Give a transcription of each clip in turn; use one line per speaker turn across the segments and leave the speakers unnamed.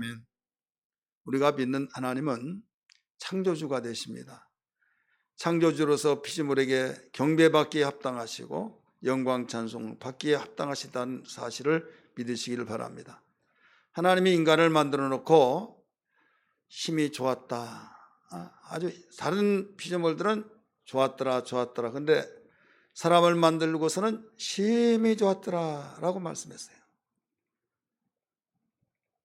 아멘. 우리가 믿는 하나님은 창조주가 되십니다. 창조주로서 피조물에게 경배받기에 합당하시고 영광 찬송 받기에 합당하시다는 사실을 믿으시기를 바랍니다. 하나님이 인간을 만들어 놓고 힘이 좋았다. 아주 다른 피조물들은 좋았더라. 근데 사람을 만들고서는 힘이 좋았더라 라고 말씀했어요.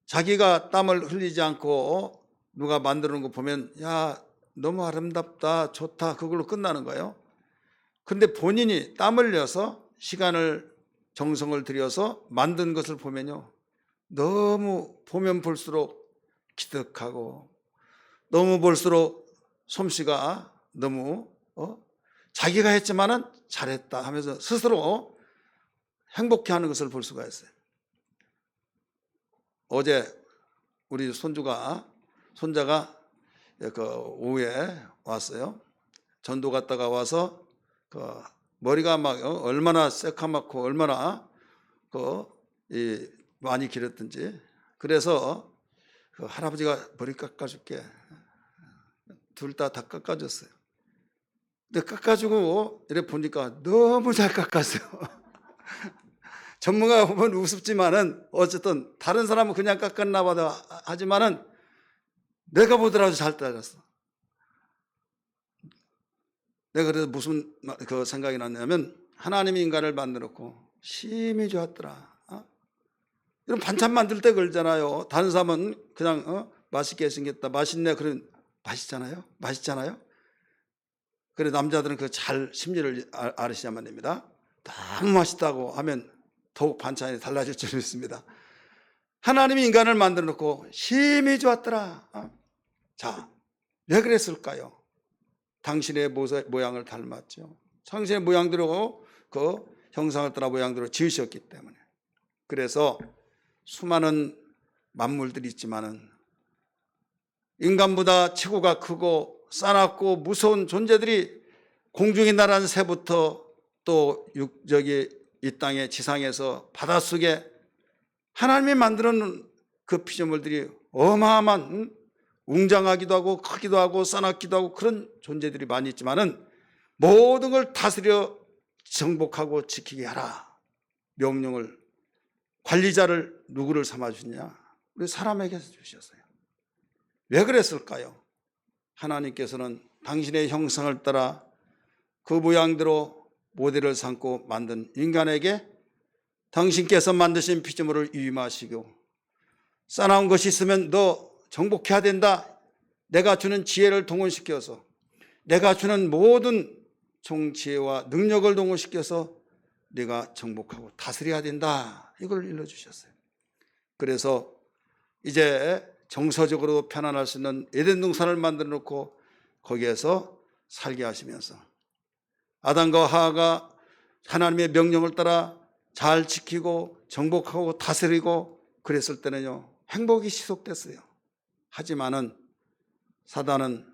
자기가 땀을 흘리지 않고 누가 만들어 놓은 거 보면 야 너무 아름답다 좋다 그걸로 끝나는 거예요. 근데 본인이 땀 흘려서 시간을 정성을 들여서 만든 것을 보면요, 너무 보면 볼수록 기특하고 너무 볼수록 솜씨가 너무 자기가 했지만은 잘했다 하면서 스스로 행복해하는 것을 볼 수가 있어요. 어제 우리 손자가 그 오후에 왔어요. 전도 갔다가 와서 그 머리가 막 얼마나 새카맣고 얼마나 많이 길었든지, 그래서 그 할아버지가 머리 깎아줄게. 둘 다 깎아줬어요. 근데 깎아주고 이렇게 보니까 너무 잘 깎았어요. 전문가가 보면 우습지만은 어쨌든 다른 사람은 그냥 깎았나 보다 하지만은 내가 보더라도 잘 따랐어. 내가 그래서 무슨 그 생각이 났냐면, 하나님이 인간을 만들었고 심히 좋았더라. 이런 반찬 만들 때 그러잖아요. 다른 사람은 그냥 맛있게 생겼다, 맛있네, 그런 맛있잖아요. 그래 남자들은 그 잘 심리를 알으셔야만 됩니다. 너무 맛있다고 하면 더욱 반찬이 달라질 줄 믿습니다. 하나님이 인간을 만들어 놓고 심히 좋았더라. 자, 왜 그랬을까요? 당신의 모양을 닮았죠. 당신의 모양대로 그 형상을 따라 모양대로 지으셨기 때문에. 그래서 수많은 만물들이 있지만은 인간보다 체구가 크고 싸납고 무서운 존재들이 공중에 날아는 새부터 또 이 땅의 지상에서 바닷속에 하나님이 만들어 놓은 그 피조물들이 어마어마한 웅장하기도 하고 크기도 하고 싸납기도 하고 그런 존재들이 많이 있지만은 모든 걸 다스려 정복하고 지키게 하라 명령을, 관리자를 누구를 삼아 주냐? 우리 사람에게 주셨어요. 왜 그랬을까요? 하나님께서는 당신의 형상을 따라 그 모양대로 모델을 삼고 만든 인간에게 당신께서 만드신 피조물을 위임하시고, 싸나운 것이 있으면 너 정복해야 된다. 내가 주는 지혜를 동원시켜서, 내가 주는 모든 정지혜와 능력을 동원시켜서 네가 정복하고 다스려야 된다. 이걸 일러주셨어요. 그래서 이제 정서적으로 편안할 수 있는 에덴 동산을 만들어 놓고 거기에서 살게 하시면서 아담과 하와가 하나님의 명령을 따라 잘 지키고 정복하고 다스리고 그랬을 때는요, 행복이 지속됐어요. 하지만은 사단은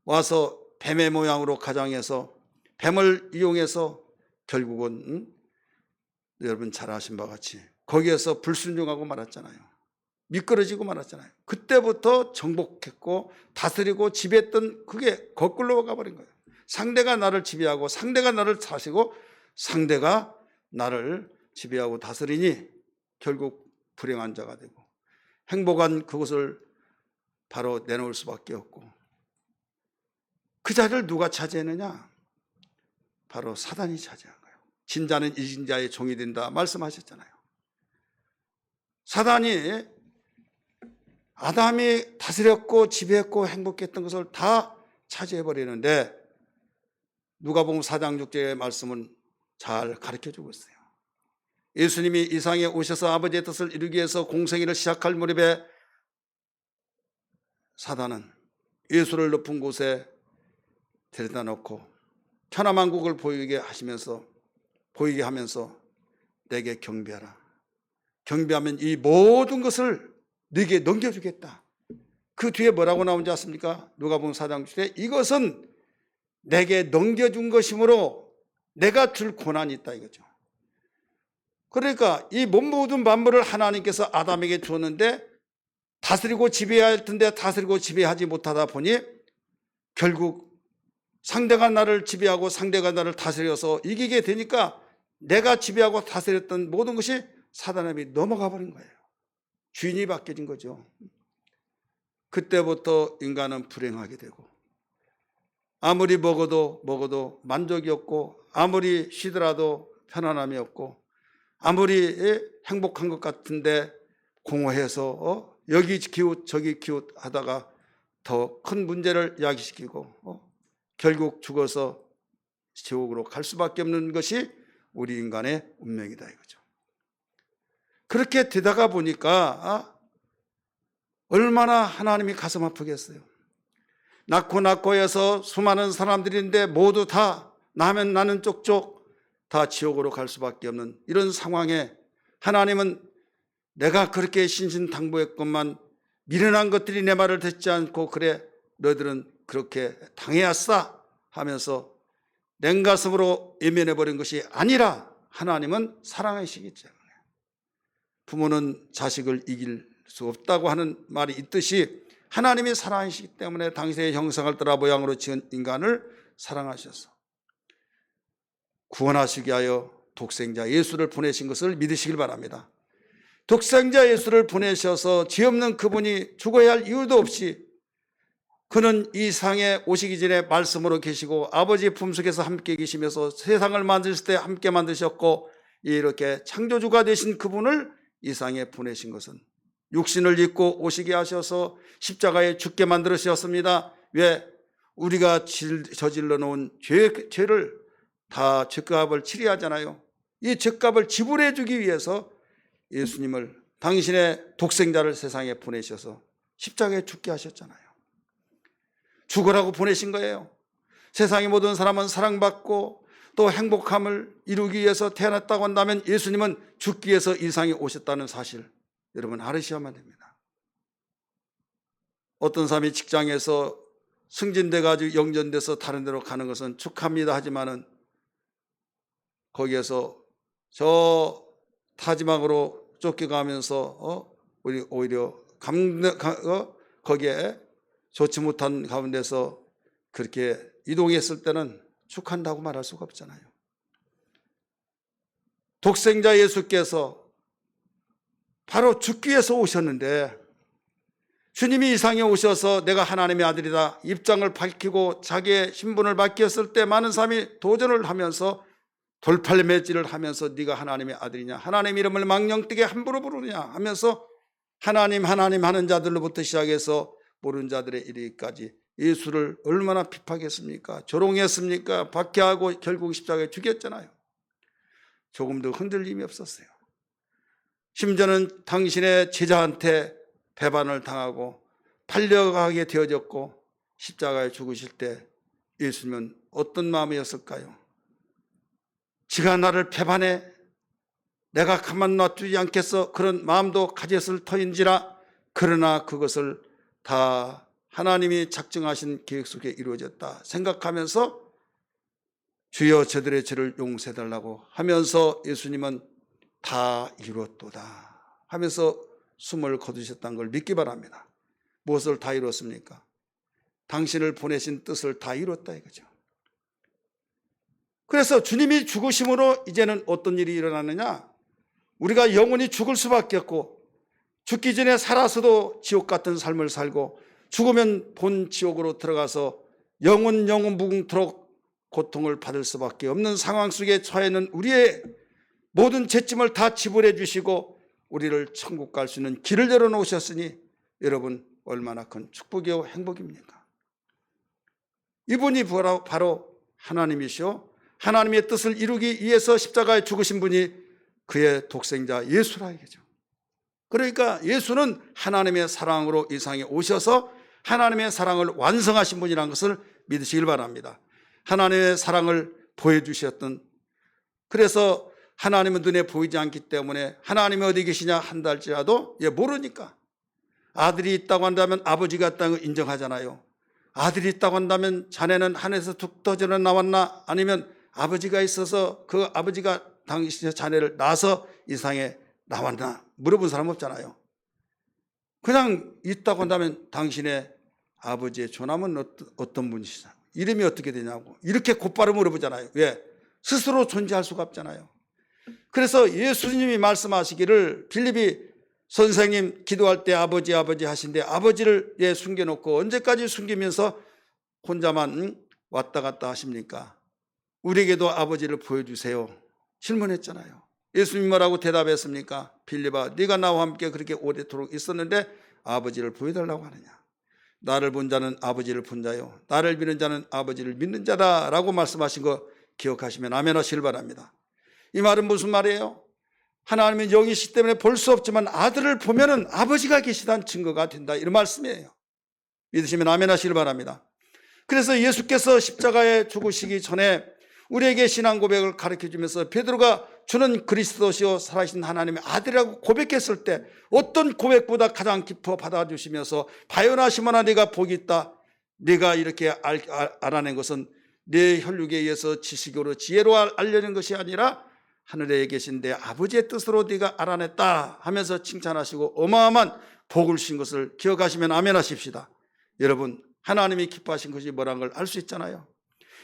와서 뱀의 모양으로 가장해서 뱀을 이용해서 결국은 여러분 잘 아신 바와 같이 거기에서 불순종하고 말았잖아요. 미끄러지고 말았잖아요. 그때부터 정복했고 다스리고 지배했던 그게 거꾸로 가버린 거예요. 상대가 나를 지배하고 상대가 나를 다스리고 상대가 나를 지배하고 다스리니 결국 불행한 자가 되고 행복한 그것을 바로 내놓을 수밖에 없고, 그 자리를 누가 차지했느냐? 바로 사단이 차지한 거예요. 진자는 이긴 자의 종이 된다 말씀하셨잖아요. 사단이 아담이 다스렸고 지배했고 행복했던 것을 다 차지해버리는데, 누가복음 4장 6절의 말씀은 잘 가르쳐주고 있어요. 예수님이 이 세상에 오셔서 아버지의 뜻을 이루기 위해서 공생애를 시작할 무렵에 사단은 예수를 높은 곳에 데려다 놓고 천하만국을 보이게 하면서 내게 경배하라. 경배하면 이 모든 것을 네게 넘겨주겠다. 그 뒤에 뭐라고 나오는지 아십니까? 누가복음 4장 6절에 이것은 내게 넘겨준 것이므로 내가 줄 권한이 있다 이거죠. 그러니까 이 모든 만물을 하나님께서 아담에게 주었는데 다스리고 지배해야 할 텐데 다스리고 지배하지 못하다 보니 결국 상대가 나를 지배하고 상대가 나를 다스려서 이기게 되니까 내가 지배하고 다스렸던 모든 것이 사단에게 넘어가 버린 거예요. 주인이 바뀌어진 거죠. 그때부터 인간은 불행하게 되고 아무리 먹어도 만족이 없고 아무리 쉬더라도 편안함이 없고 아무리 행복한 것 같은데 공허해서 여기 기웃 저기 기웃 하다가 더 큰 문제를 야기시키고 결국 죽어서 지옥으로 갈 수밖에 없는 것이 우리 인간의 운명이다 이거죠. 그렇게 되다가 보니까 얼마나 하나님이 가슴 아프겠어요. 낳고 해서 수많은 사람들인데 모두 다 나면 나는 쪽쪽 다 지옥으로 갈 수밖에 없는 이런 상황에 하나님은 내가 그렇게 신신당부했건만 미련한 것들이 내 말을 듣지 않고 그래 너희들은 그렇게 당해야싸 하면서 냉가슴으로 외면해버린 것이 아니라 하나님은 사랑하시기 때문에 부모는 자식을 이길 수 없다고 하는 말이 있듯이 하나님이 사랑하시기 때문에 당신의 형상을 따라 모양으로 지은 인간을 사랑하셔서 구원하시기 위하여 독생자 예수를 보내신 것을 믿으시길 바랍니다. 독생자 예수를 보내셔서 죄 없는 그분이 죽어야 할 이유도 없이 그는 이 상에 오시기 전에 말씀으로 계시고 아버지 품속에서 함께 계시면서 세상을 만드실 때 함께 만드셨고 이렇게 창조주가 되신 그분을 이 상에 보내신 것은 육신을 입고 오시게 하셔서 십자가에 죽게 만들으셨습니다. 왜? 우리가 저질러 놓은 죄를 다 죄값을 치러야 하잖아요. 이 죄값을 지불해 주기 위해서 예수님을 당신의 독생자를 세상에 보내셔서 십자가에 죽게 하셨잖아요. 죽으라고 보내신 거예요. 세상의 모든 사람은 사랑받고 또 행복함을 이루기 위해서 태어났다고 한다면 예수님은 죽기 위해서 이 상에 오셨다는 사실 여러분 알으셔야만 됩니다. 어떤 사람이 직장에서 승진돼 가지고 영전돼서 다른 데로 가는 것은 축하합니다 하지만은 거기에서 저 타지막으로 쫓겨가면서 우리 오히려 거기에 좋지 못한 가운데서 그렇게 이동했을 때는 축한다고 말할 수가 없잖아요. 독생자 예수께서 바로 죽기 위해서 오셨는데 주님이 이 상에 오셔서 내가 하나님의 아들이다 입장을 밝히고 자기의 신분을 밝혔을 때 많은 사람이 도전을 하면서 돌팔매질을 하면서 네가 하나님의 아들이냐 하나님 이름을 망령되게 함부로 부르느냐 하면서 하나님 하는 자들로부터 시작해서 모르는 자들의 이르기까지 예수를 얼마나 비판했습니까? 조롱했습니까? 박해하고 결국 십자가에 죽였잖아요. 조금도 흔들림이 없었어요. 심지어는 당신의 제자한테 배반을 당하고 팔려가게 되어졌고 십자가에 죽으실 때 예수님은 어떤 마음이었을까요? 지가 나를 배반해 내가 가만 놔두지 않겠어 그런 마음도 가졌을 터인지라 그러나 그것을 다 하나님이 작정하신 계획 속에 이루어졌다 생각하면서 주여 저들의 죄를 용서해달라고 하면서 예수님은 다 이루었도다 하면서 숨을 거두셨다는 걸 믿기 바랍니다. 무엇을 다 이뤘습니까? 당신을 보내신 뜻을 다 이뤘다 이거죠. 그래서 주님이 죽으심으로 이제는 어떤 일이 일어나느냐? 우리가 영원히 죽을 수밖에 없고 죽기 전에 살아서도 지옥 같은 삶을 살고 죽으면 본 지옥으로 들어가서 영원 무궁토록 고통을 받을 수밖에 없는 상황 속에 처해 있는 우리의 모든 죄짐을 다 지불해 주시고 우리를 천국 갈 수 있는 길을 열어놓으셨으니 여러분 얼마나 큰 축복이요 행복입니까? 이분이 바로 하나님이시오. 하나님의 뜻을 이루기 위해서 십자가에 죽으신 분이 그의 독생자 예수라 이거죠. 그러니까 예수는 하나님의 사랑으로 이 세상에 오셔서 하나님의 사랑을 완성하신 분이라는 것을 믿으시길 바랍니다. 하나님의 사랑을 보여주셨던 그래서 하나님은 눈에 보이지 않기 때문에 하나님이 어디 계시냐 한다 할지라도 모르니까 아들이 있다고 한다면 아버지가 있다는 걸 인정하잖아요. 아들이 있다고 한다면 자네는 하늘에서 툭 떠져 나왔나 아니면 아버지가 있어서 그 아버지가 당신의 자네를 낳아서 이 세상에 나왔나 물어본 사람 없잖아요. 그냥 있다고 한다면 당신의 아버지의 조남은 어떤 분이시냐, 이름이 어떻게 되냐고 이렇게 곧바로 물어보잖아요. 왜? 스스로 존재할 수가 없잖아요. 그래서 예수님이 말씀하시기를 빌립이 선생님 기도할 때 아버지 아버지 하신데 아버지를 숨겨놓고 언제까지 숨기면서 혼자만 왔다 갔다 하십니까? 우리에게도 아버지를 보여주세요 질문했잖아요. 예수님 뭐라고 대답했습니까? 빌립아, 네가 나와 함께 그렇게 오래도록 있었는데 아버지를 보여달라고 하느냐? 나를 본 자는 아버지를 본 자요, 나를 믿는 자는 아버지를 믿는 자다 라고 말씀하신 거 기억하시면 아멘 하시길 바랍니다. 이 말은 무슨 말이에요? 하나님은 영이시기 때문에 볼 수 없지만 아들을 보면은 아버지가 계시다는 증거가 된다, 이런 말씀이에요. 믿으시면 아멘 하시길 바랍니다. 그래서 예수께서 십자가에 죽으시기 전에 우리에게 신앙 고백을 가르쳐주면서 베드로가 주는 그리스도시요 살아계신 하나님의 아들이라고 고백했을 때 어떤 고백보다 가장 깊어 받아주시면서 바요나 시몬아, 네가 복이 있다. 네가 이렇게 알아낸 것은 내 혈육에 의해서 지식으로 지혜로 알려낸 것이 아니라 하늘에 계신 내 아버지의 뜻으로 네가 알아냈다 하면서 칭찬하시고 어마어마한 복을 주신 것을 기억하시면 아멘 하십시다. 여러분, 하나님이 기뻐하신 것이 뭐라는 걸 알 수 있잖아요.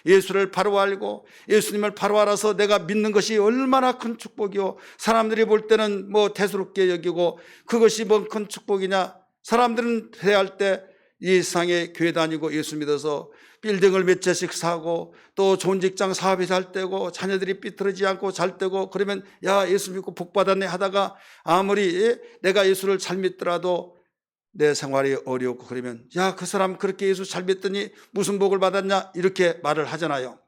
예수를 바로 알고 예수님을 바로 알아서 내가 믿는 것이 얼마나 큰 축복이요, 사람들이 볼 때는 뭐 대수롭게 여기고 그것이 뭔 큰 축복이냐. 사람들은 회할 때 이 세상에 교회 다니고 예수 믿어서 빌딩을 몇 채씩 사고 또 좋은 직장 사업이 잘 되고 자녀들이 삐뚤어지지 않고 잘 되고 그러면 야, 예수 믿고 복 받았네 하다가 아무리 내가 예수를 잘 믿더라도 내 생활이 어렵고 그러면 야, 그 사람 그렇게 예수 잘 믿더니 무슨 복을 받았냐, 이렇게 말을 하잖아요.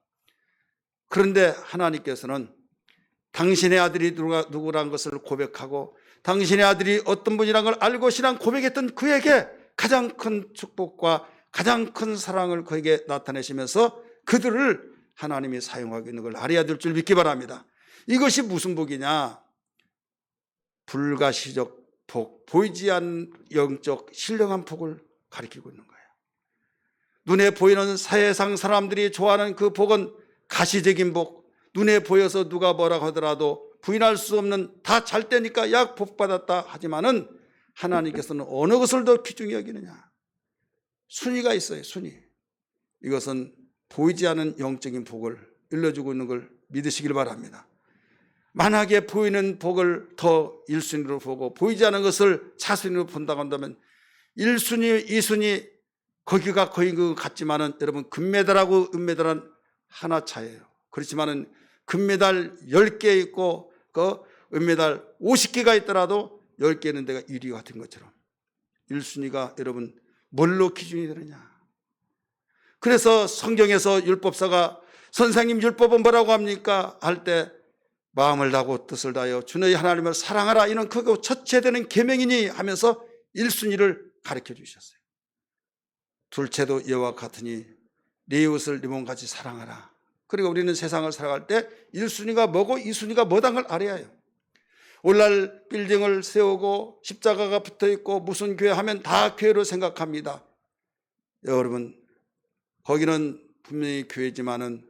그런데 하나님께서는 당신의 아들이 누구란 것을 고백하고 당신의 아들이 어떤 분이란 걸 알고 신앙 고백했던 그에게 가장 큰 축복과 가장 큰 사랑을 그에게 나타내시면서 그들을 하나님이 사용하고 있는 걸 알아야 될 줄 믿기 바랍니다. 이것이 무슨 복이냐? 불가시적 복, 보이지 않는 영적 신령한 복을 가리키고 있는 거예요. 눈에 보이는 세상 사람들이 좋아하는 그 복은 가시적인 복, 눈에 보여서 누가 뭐라고 하더라도 부인할 수 없는, 다 잘 되니까 야, 복 받았다 하지만은 하나님께서는 어느 것을 더 귀중히 여기느냐? 순위가 있어요. 순위. 이것은 보이지 않는 영적인 복을 일러주고 있는 걸 믿으시길 바랍니다. 만약에 보이는 복을 더 1순위로 보고 보이지 않는 것을 차순위로 본다고 한다면 1순위, 2순위 거기가 거의 그 같지만은 여러분, 금메달하고 은메달은 하나 차이에요. 그렇지만은 금메달 10개 있고 그 은메달 50개가 있더라도 10개 있는 데가 1위 같은 것처럼 1순위가 여러분 뭘로 기준이 되느냐? 그래서 성경에서 율법사가 선생님 율법은 뭐라고 합니까? 할 때 마음을 다하고 뜻을 다하여 주 너희 하나님을 사랑하라, 이는 크고 첫째 되는 계명이니 하면서 1순위를 가르쳐 주셨어요. 둘째도 이와 같으니 네 이웃을 네 몸같이 사랑하라. 그리고 우리는 세상을 살아갈 때 1순위가 뭐고 2순위가 뭐다는 걸 알아야 해요. 오늘날 빌딩을 세우고 십자가가 붙어있고 무슨 교회 하면 다 교회로 생각합니다. 여러분, 거기는 분명히 교회지만은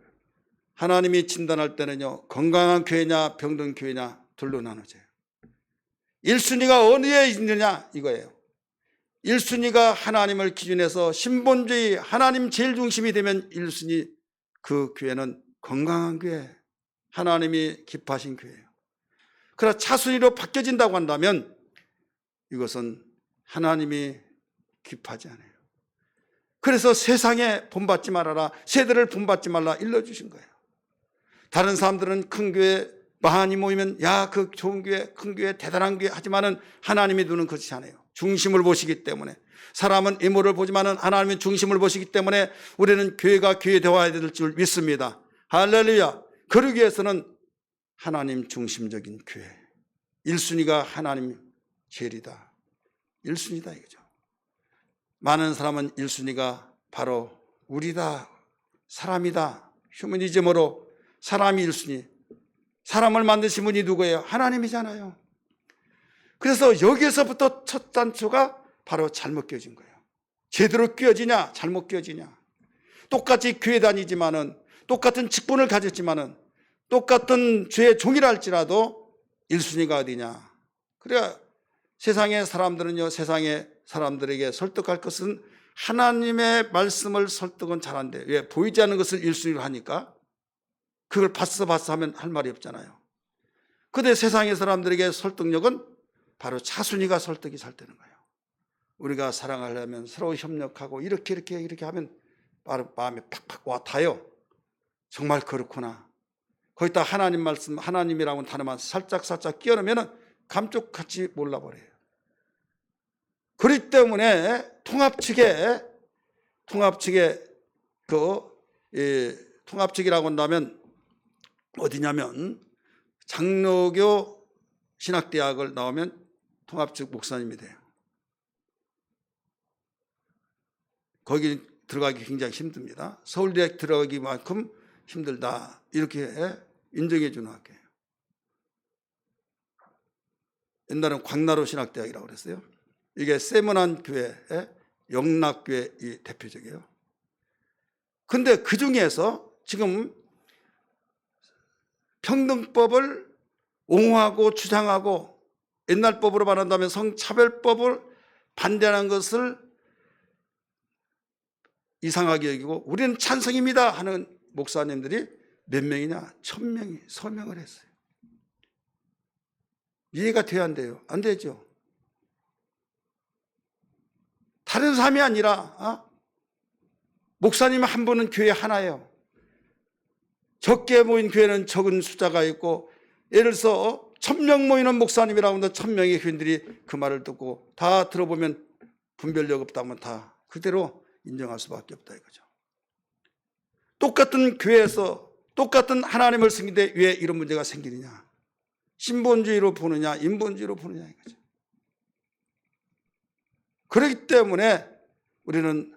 하나님이 진단할 때는요, 건강한 교회냐 병든 교회냐 둘로 나눠져요. 1순위가 어디에 있느냐 이거예요. 1순위가 하나님을 기준해서 신본주의, 하나님 제일 중심이 되면 1순위, 그 교회는 건강한 교회, 하나님이 기뻐하신 교회예요. 그러나 차순위로 바뀌어진다고 한다면 이것은 하나님이 기뻐하지 않아요. 그래서 세상에 본받지 말아라, 세대를 본받지 말라 일러주신 거예요. 다른 사람들은 큰 교회 많이 모이면 야, 그 좋은 교회, 큰 교회, 대단한 교회 하지만은 하나님의 눈은 그렇지 않아요. 중심을 보시기 때문에. 사람은 이모를 보지만은 하나님은 중심을 보시기 때문에 우리는 교회가 교회 되어야 될 줄 믿습니다. 할렐루야. 그러기 위해서는 하나님 중심적인 교회, 1순위가 하나님 제일이다, 1순위다 이거죠. 많은 사람은 1순위가 바로 우리다, 사람이다, 휴머니즘으로 사람이 1순위. 사람을 만드신 분이 누구예요? 하나님이잖아요. 그래서 여기에서부터 첫 단추가 바로 잘못 끼워진 거예요. 제대로 끼워지냐 잘못 끼워지냐. 똑같이 교회 다니지만은, 똑같은 직분을 가졌지만은, 똑같은 죄의 종이라 할지라도 1순위가 어디냐. 그래야 세상의 사람들은요, 세상에 사람들에게 설득할 것은 하나님의 말씀을 설득은 잘한대. 왜? 보이지 않는 것을 1순위로 하니까. 그걸 봤어 하면 할 말이 없잖아요. 근데 세상의 사람들에게 설득력은 바로 차순위가 설득이 잘 되는 거예요. 우리가 사랑하려면 서로 협력하고 이렇게 하면 바로 마음에 팍팍 와 닿아요. 정말 그렇구나. 거기다 하나님 말씀, 하나님이라는 단어만 살짝 끼워 넣으면 감쪽같이 몰라버려요. 그렇기 때문에 통합 측에 통합측이라고 한다면 어디냐면 장로교 신학대학을 나오면 통합측 목사님이 돼요. 거기 들어가기 굉장히 힘듭니다. 서울대학 들어가기만큼 힘들다. 이렇게 인정해 주는 학교예요. 옛날엔 광나루 신학대학이라고 그랬어요. 이게 세문안 교회의 영락교회 대표적이에요. 근데 그 중에서 지금 평등법을 옹호하고 주장하고 옛날 법으로 말한다면 성차별법을 반대하는 것을 이상하게 여기고 우리는 찬성입니다 하는 목사님들이 몇 명이냐? 1000명이 서명을 했어요. 이해가 돼야 안 돼요? 안 되죠. 다른 사람이 아니라 목사님 한 분은 교회 하나예요. 적게 모인 교회는 적은 숫자가 있고 예를 들어서 1000명 모이는 목사님이라고 하는데 1000명의 교인들이 그 말을 듣고 다 들어보면 분별력 없다면 다 그대로 인정할 수밖에 없다 이거죠. 똑같은 교회에서 똑같은 하나님을 섬기는데 왜 이런 문제가 생기느냐? 신본주의로 보느냐 인본주의로 보느냐 이거죠. 그렇기 때문에 우리는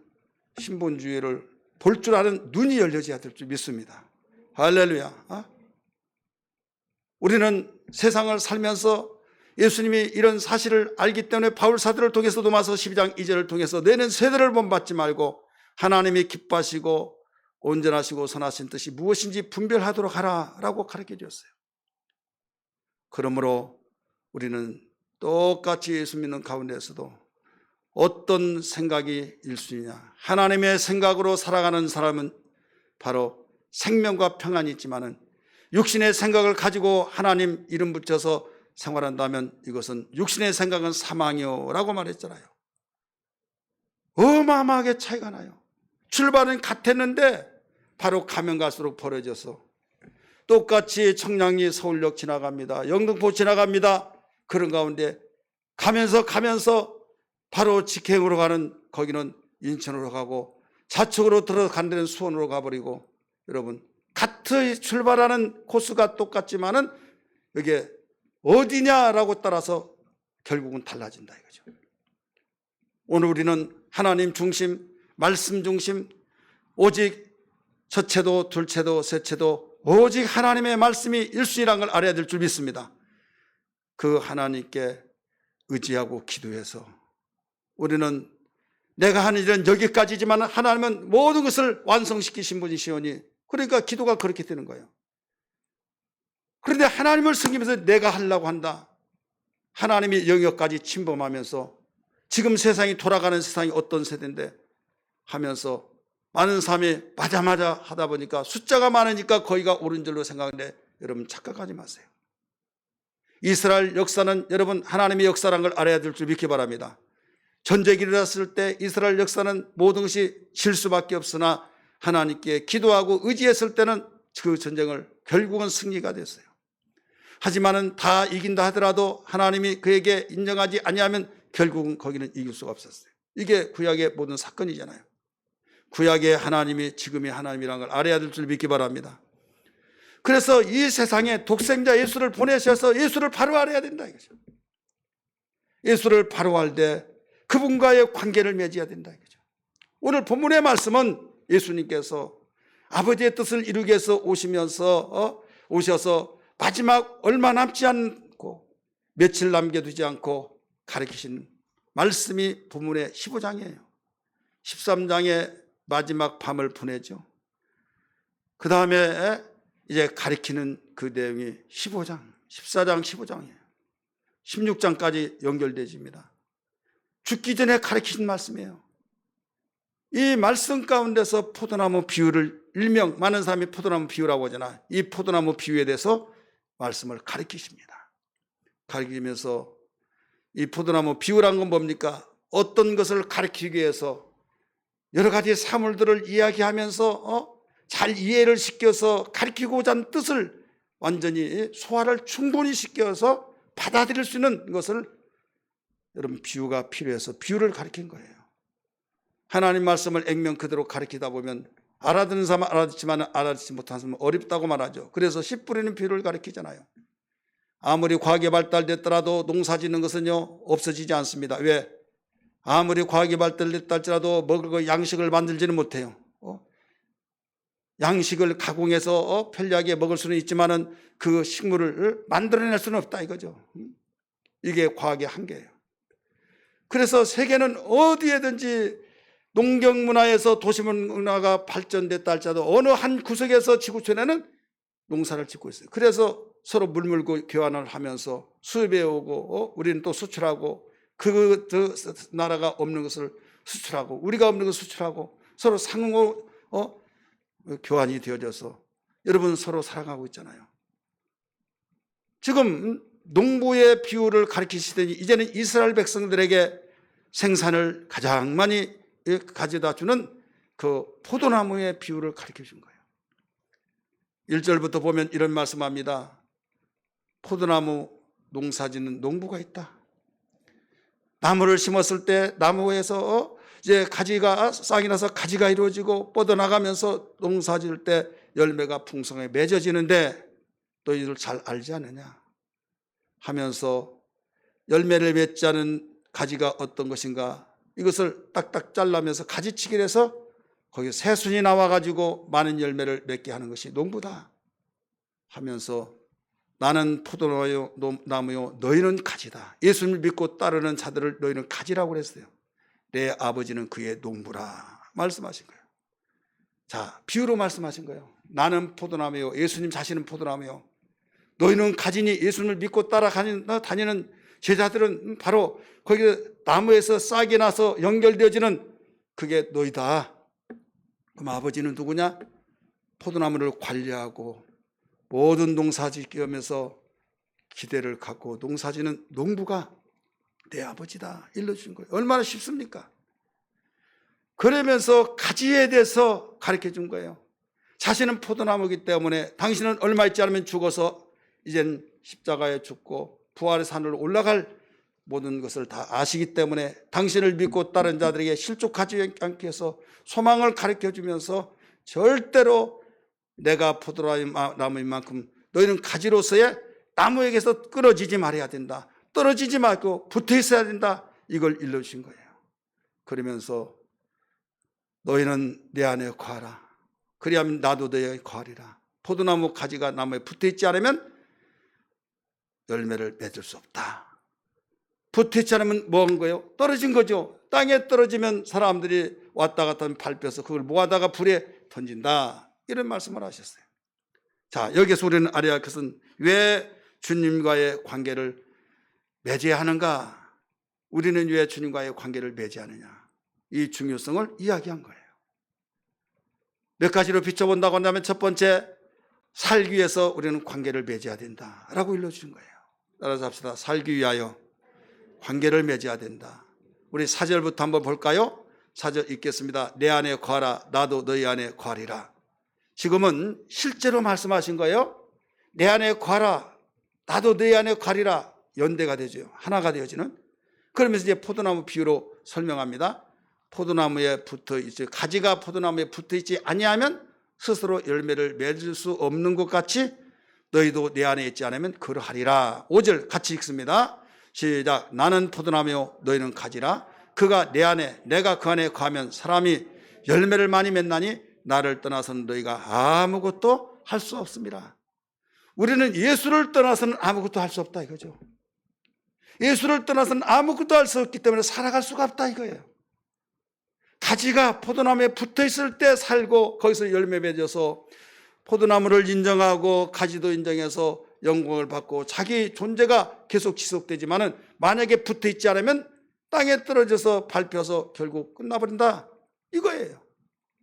신본주의를 볼 줄 아는 눈이 열려져야 될 줄 믿습니다. 할렐루야. 우리는 세상을 살면서 예수님이 이런 사실을 알기 때문에 바울 사도를 통해서 로마서 12장 2절을 통해서 너희는 세대를 본받지 말고 하나님이 기뻐하시고 온전하시고 선하신 뜻이 무엇인지 분별하도록 하라라고 가르쳐 주었어요. 그러므로 우리는 똑같이 예수 믿는 가운데서도 어떤 생각이 1순위냐? 하나님의 생각으로 살아가는 사람은 바로 생명과 평안이 있지만은 육신의 생각을 가지고 하나님 이름 붙여서 생활한다면 이것은 육신의 생각은 사망이요라고 말했잖아요. 어마어마하게 차이가 나요. 출발은 같았는데 바로 가면 갈수록 벌어져서 똑같이 청량리 서울역 지나갑니다. 영등포 지나갑니다. 그런 가운데 가면서 바로 직행으로 가는 거기는 인천으로 가고 좌측으로 들어간 데는 수원으로 가버리고 여러분 같이 출발하는 코스가 똑같지만은 이게 어디냐라고 따라서 결국은 달라진다 이거죠. 오늘 우리는 하나님 중심, 말씀 중심, 오직 첫째도 둘째도 셋째도 오직 하나님의 말씀이 1순위라는 걸 알아야 될 줄 믿습니다. 그 하나님께 의지하고 기도해서 우리는 내가 하는 일은 여기까지지만 하나님은 모든 것을 완성시키신 분이시오니 그러니까 기도가 그렇게 되는 거예요. 그런데 하나님을 섬기면서 내가 하려고 한다. 하나님이 영역까지 침범하면서 지금 세상이 돌아가는 세상이 어떤 세대인데 하면서 많은 사람이 맞아 하다 보니까 숫자가 많으니까 거기가 옳은 줄로 생각하는데 여러분 착각하지 마세요. 이스라엘 역사는 여러분 하나님의 역사라는 걸 알아야 될 줄 믿기 바랍니다. 전쟁이 일어났을 때 이스라엘 역사는 모든 것이 질 수밖에 없으나 하나님께 기도하고 의지했을 때는 그 전쟁을 결국은 승리가 됐어요. 하지만은 다 이긴다 하더라도 하나님이 그에게 인정하지 아니하면 결국은 거기는 이길 수가 없었어요. 이게 구약의 모든 사건이잖아요. 구약의 하나님이 지금의 하나님이라는 걸 알아야 될 줄 믿기 바랍니다. 그래서 이 세상에 독생자 예수를 보내셔서 예수를 바로 알아야 된다 이거죠. 예수를 바로 알 때 그분과의 관계를 맺어야 된다 이거죠. 오늘 본문의 말씀은 예수님께서 아버지의 뜻을 이루기 위해서 오셔서 마지막 얼마 남지 않고 며칠 남겨두지 않고 가르치신 말씀이 본문의 15장이에요. 13장에 마지막 밤을 보내죠. 그 다음에 이제 가르치는 그 내용이 15장, 14장, 15장이에요. 16장까지 연결되집니다. 죽기 전에 가르치신 말씀이에요. 이 말씀 가운데서 포도나무 비유를 일명 많은 사람이 포도나무 비유라고 하잖아. 이 포도나무 비유에 대해서 말씀을 가르치십니다. 가르치면서 이 포도나무 비유란 건 뭡니까? 어떤 것을 가르치기 위해서 여러 가지 사물들을 이야기하면서 잘 이해를 시켜서 가르치고자 하는 뜻을 완전히 소화를 충분히 시켜서 받아들일 수 있는 것을 여러분 비유가 필요해서 비유를 가르친 거예요. 하나님 말씀을 액면 그대로 가르치다 보면 알아듣는 사람은 알아듣지만 알아듣지 못하는 사람은 어렵다고 말하죠. 그래서 씨 뿌리는 비유를 가르치잖아요. 아무리 과학이 발달됐더라도 농사 짓는 것은요 없어지지 않습니다. 왜? 아무리 과학이 발달됐다 할지라도 먹을 거 양식을 만들지는 못해요. 양식을 가공해서 편리하게 먹을 수는 있지만은 그 식물을 만들어낼 수는 없다 이거죠. 이게 과학의 한계예요. 그래서 세계는 어디에든지 농경문화에서 도시문화가 발전됐다 할지라도 어느 한 구석에서 지구촌에는 농사를 짓고 있어요. 그래서 서로 물물고 교환을 하면서 수입해 오고 우리는 또 수출하고 그 나라가 없는 것을 수출하고 우리가 없는 것을 수출하고 서로 상호 교환이 되어져서 여러분 서로 사랑하고 있잖아요. 지금 농부의 비유를 가르치시더니 이제는 이스라엘 백성들에게 생산을 가장 많이 가져다 주는 그 포도나무의 비유를 가르쳐 준 거예요. 1절부터 보면 이런 말씀합니다. 포도나무 농사짓는 농부가 있다. 나무를 심었을 때 나무에서 이제 가지가 싹이 나서 가지가 이루어지고 뻗어나가면서 농사질 때 열매가 풍성하게 맺어지는데 너희들 잘 알지 않느냐 하면서 열매를 맺지 않은 가지가 어떤 것인가 이것을 딱딱 잘라면서 가지치기를 해서 거기 새순이 나와가지고 많은 열매를 맺게 하는 것이 농부다 하면서 나는 포도나무요 너희는 가지다. 예수님을 믿고 따르는 자들을 너희는 가지라고 그랬어요. 내 아버지는 그의 농부라 말씀하신 거예요. 자, 비유로 말씀하신 거예요. 나는 포도나무요 예수님 자신은 포도나무요 너희는 가지니 예수님을 믿고 따라다니는 제자들은 바로 거기 나무에서 싹이 나서 연결되어지는 그게 너희다. 그럼 아버지는 누구냐? 포도나무를 관리하고 모든 농사짓기 하면서 기대를 갖고 농사짓는 농부가 내 아버지다 일러주신 거예요. 얼마나 쉽습니까? 그러면서 가지에 대해서 가르쳐 준 거예요. 자신은 포도나무이기 때문에 당신은 얼마 있지 않으면 죽어서 이젠 십자가에 죽고 부활의 산으로 올라갈 모든 것을 다 아시기 때문에 당신을 믿고 따른 자들에게 실족하지 않게 해서 소망을 가르쳐 주면서 절대로 내가 포도나무인 만큼 너희는 가지로서의 나무에게서 끊어지지 말아야 된다. 떨어지지 말고 붙어 있어야 된다. 이걸 일러주신 거예요. 그러면서 너희는 내 안에 거하라. 그리하면 나도 너희의 거하리라. 포도나무 가지가 나무에 붙어 있지 않으면 열매를 맺을 수 없다. 붙어 있지 않으면 뭐 한 거예요? 떨어진 거죠. 땅에 떨어지면 사람들이 왔다 갔다 하면 밟혀서 그걸 모아다가 불에 던진다. 이런 말씀을 하셨어요. 자, 여기서 우리는 알아야 할 것은 왜 주님과의 관계를 맺어야 하는가? 우리는 왜 주님과의 관계를 맺어야 하느냐? 이 중요성을 이야기한 거예요. 몇 가지로 비춰본다고 한다면 첫 번째, 살기 위해서 우리는 관계를 맺어야 된다라고 일러주신 거예요. 따라서 합시다. 살기 위하여 관계를 맺어야 된다. 우리 4절부터 한번 볼까요? 4절 읽겠습니다. 내 안에 거하라. 나도 너희 안에 거하리라. 지금은 실제로 말씀하신 거예요. 내 안에 거하라. 나도 너희 안에 거하리라. 연대가 되죠. 하나가 되어지는. 그러면서 이제 포도나무 비유로 설명합니다. 포도나무에 붙어 있지, 가지가 포도나무에 붙어 있지 아니하면 스스로 열매를 맺을 수 없는 것 같이 너희도 내 안에 있지 않으면 그러하리라. 5절 같이 읽습니다. 시작. 나는 포도나무요 너희는 가지라. 그가 내 안에 내가 그 안에 거하면 사람이 열매를 많이 맺나니 나를 떠나서는 너희가 아무것도 할 수 없습니다. 우리는 예수를 떠나서는 아무것도 할 수 없다 이거죠. 예수를 떠나서는 아무것도 할 수 없기 때문에 살아갈 수가 없다 이거예요. 가지가 포도나무에 붙어 있을 때 살고 거기서 열매 맺어서 포도나무를 인정하고 가지도 인정해서 영광을 받고 자기 존재가 계속 지속되지만은 만약에 붙어 있지 않으면 땅에 떨어져서 밟혀서 결국 끝나버린다 이거예요.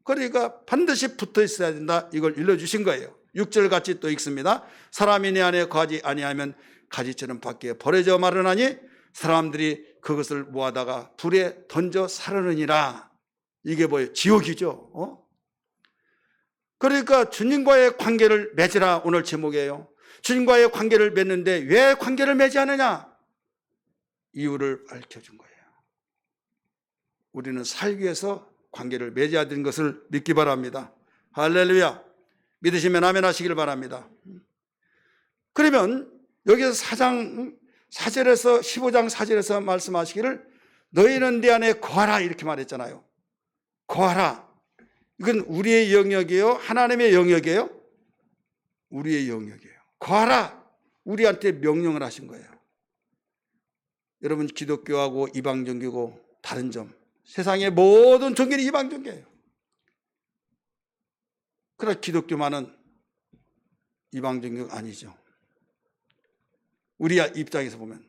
그러니까 반드시 붙어 있어야 된다 이걸 일러주신 거예요. 6절 같이 또 읽습니다. 사람이 내 안에 거하지 아니하면 가지처럼 밖에 버려져 마르나니 사람들이 그것을 모아다가 불에 던져 사르느니라. 이게 뭐예요? 지옥이죠. 그러니까 주님과의 관계를 맺으라 오늘 제목이에요. 주님과의 관계를 맺는데 왜 관계를 맺지 않느냐? 이유를 밝혀준 거예요. 우리는 살기 위해서 관계를 맺어야 되는 것을 믿기 바랍니다. 할렐루야. 믿으시면 아멘 하시길 바랍니다. 그러면 여기서 4장 4절에서 15장 4절에서 말씀하시기를 너희는 내 안에 거하라 이렇게 말했잖아요. 거하라. 이건 우리의 영역이에요? 하나님의 영역이에요? 우리의 영역이에요. 거하라. 우리한테 명령을 하신 거예요. 여러분 기독교하고 이방종교고 다른 점, 세상의 모든 종교는 이방종교예요. 그러나 기독교만은 이방종교가 아니죠. 우리 입장에서 보면.